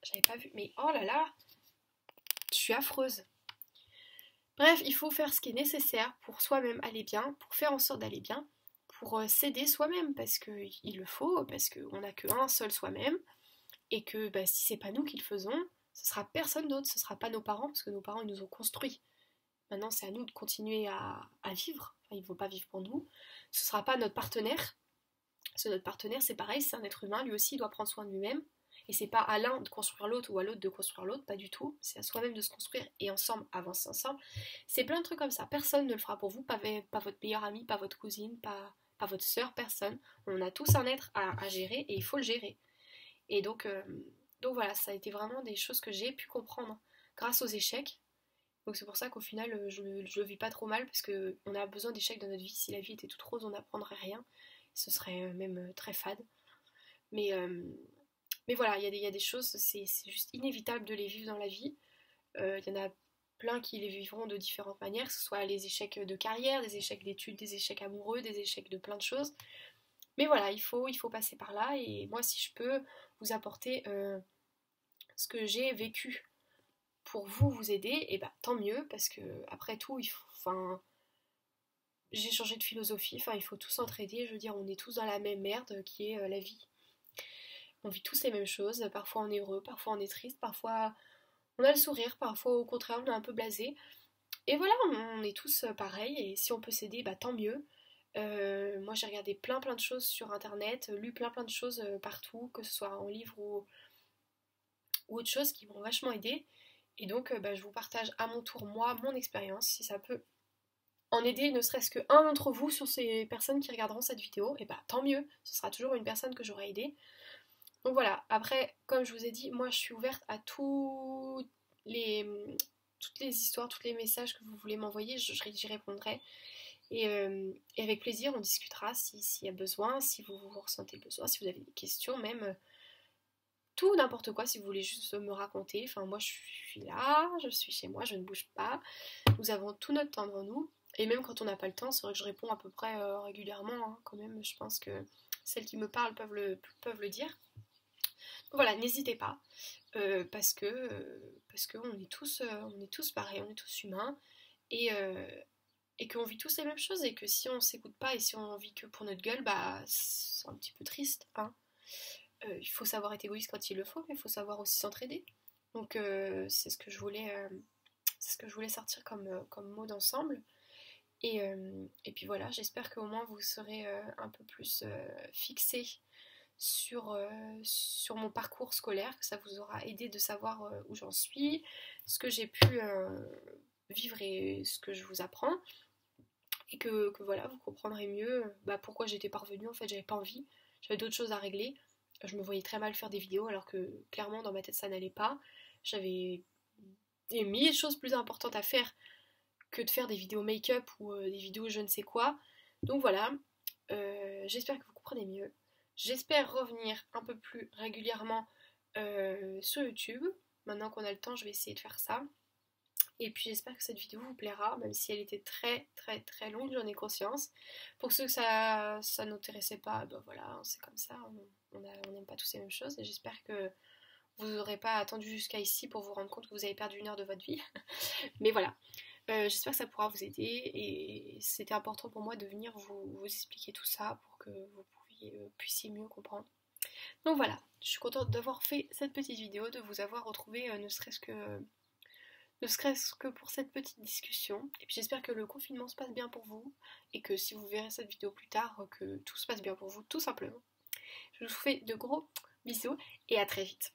J'avais pas vu, mais oh là là, je suis affreuse. Bref, il faut faire ce qui est nécessaire pour soi-même aller bien, pour faire en sorte d'aller bien, pour s'aider soi-même, parce qu'il le faut, parce qu'on n'a qu'un seul soi-même, et que bah, si c'est pas nous qui le faisons, ce sera personne d'autre, ce sera pas nos parents, parce que nos parents ils nous ont construits. Maintenant c'est à nous de continuer à vivre, enfin, ils ne vont pas vivre pour nous, ce sera pas notre partenaire, parce que notre partenaire c'est pareil, c'est un être humain, lui aussi il doit prendre soin de lui-même, et c'est pas à l'un de construire l'autre ou à l'autre de construire l'autre, pas du tout, c'est à soi-même de se construire et ensemble, avancer ensemble. C'est plein de trucs comme ça, personne ne le fera pour vous, pas votre meilleur ami, pas votre cousine, pas votre soeur, personne. On a tous un être à gérer et il faut le gérer. Et donc voilà, ça a été vraiment des choses que j'ai pu comprendre grâce aux échecs. Donc c'est pour ça qu'au final, je le vis pas trop mal parce qu'on a besoin d'échecs dans notre vie. Si la vie était toute rose, on n'apprendrait rien. Ce serait même très fade. Mais, Mais voilà, il y a des choses, c'est juste inévitable de les vivre dans la vie. Il y en a plein qui les vivront de différentes manières, que ce soit les échecs de carrière, des échecs d'études, des échecs amoureux, des échecs de plein de choses. Mais voilà, il faut passer par là, et moi si je peux vous apporter ce que j'ai vécu pour vous aider, et bah tant mieux, parce que après tout, j'ai changé de philosophie, il faut tous s'entraider, je veux dire, on est tous dans la même merde qui est la vie. On vit tous les mêmes choses, parfois on est heureux, parfois on est triste, parfois on a le sourire, parfois au contraire on est un peu blasé. Et voilà, on est tous pareils, et si on peut s'aider, bah tant mieux. Moi j'ai regardé plein de choses sur internet, lu plein de choses partout, que ce soit en livre ou autre chose qui m'ont vachement aidé. Et donc bah, je vous partage à mon tour moi mon expérience, si ça peut en aider ne serait-ce que un d'entre vous sur ces personnes qui regarderont cette vidéo, et bah tant mieux, ce sera toujours une personne que j'aurai aidée. Donc voilà, après, comme je vous ai dit, moi je suis ouverte à les, toutes les histoires, tous les messages que vous voulez m'envoyer, j'y répondrai. Et avec plaisir, on discutera s'il y a besoin, si vous ressentez besoin, si vous avez des questions, même tout, n'importe quoi, si vous voulez juste me raconter. Enfin, moi je suis là, je suis chez moi, je ne bouge pas. Nous avons tout notre temps devant nous. Et même quand on n'a pas le temps, c'est vrai que je réponds à peu près régulièrement, hein, quand même. Je pense que celles qui me parlent peuvent le dire. Donc voilà, n'hésitez pas, parce que on est tous pareils, on est tous humains, et, et qu'on vit tous les mêmes choses, et que si on s'écoute pas et si on vit que pour notre gueule, bah c'est un petit peu triste, hein. Il faut savoir être égoïste quand il le faut, mais il faut savoir aussi s'entraider. Donc c'est ce que je voulais sortir comme mot d'ensemble. Et puis voilà, j'espère qu'au moins vous serez un peu plus fixé sur mon parcours scolaire, que ça vous aura aidé de savoir où j'en suis, ce que j'ai pu vivre et ce que je vous apprends, et que voilà, vous comprendrez mieux pourquoi j'étais parvenue. En fait, j'avais pas envie, j'avais d'autres choses à régler. Je me voyais très mal faire des vidéos alors que clairement dans ma tête ça n'allait pas. J'avais des milliers de choses plus importantes à faire que de faire des vidéos make-up ou des vidéos je ne sais quoi. Donc voilà, j'espère que vous comprenez mieux. J'espère revenir un peu plus régulièrement sur YouTube. Maintenant qu'on a le temps, je vais essayer de faire ça. Et puis j'espère que cette vidéo vous plaira, même si elle était très longue, j'en ai conscience. Pour ceux que ça n'intéressait pas, ben voilà, c'est comme ça, on n'aime pas tous les mêmes choses. Et j'espère que vous n'aurez pas attendu jusqu'à ici pour vous rendre compte que vous avez perdu 1 heure de votre vie. Mais voilà, j'espère que ça pourra vous aider, et c'était important pour moi de venir vous expliquer tout ça pour que vous puissiez mieux comprendre. Donc voilà, je suis contente d'avoir fait cette petite vidéo, de vous avoir retrouvé ne serait-ce que pour cette petite discussion. Et puis j'espère que le confinement se passe bien pour vous, et que si vous verrez cette vidéo plus tard, que tout se passe bien pour vous, tout simplement. Je vous fais de gros bisous et à très vite.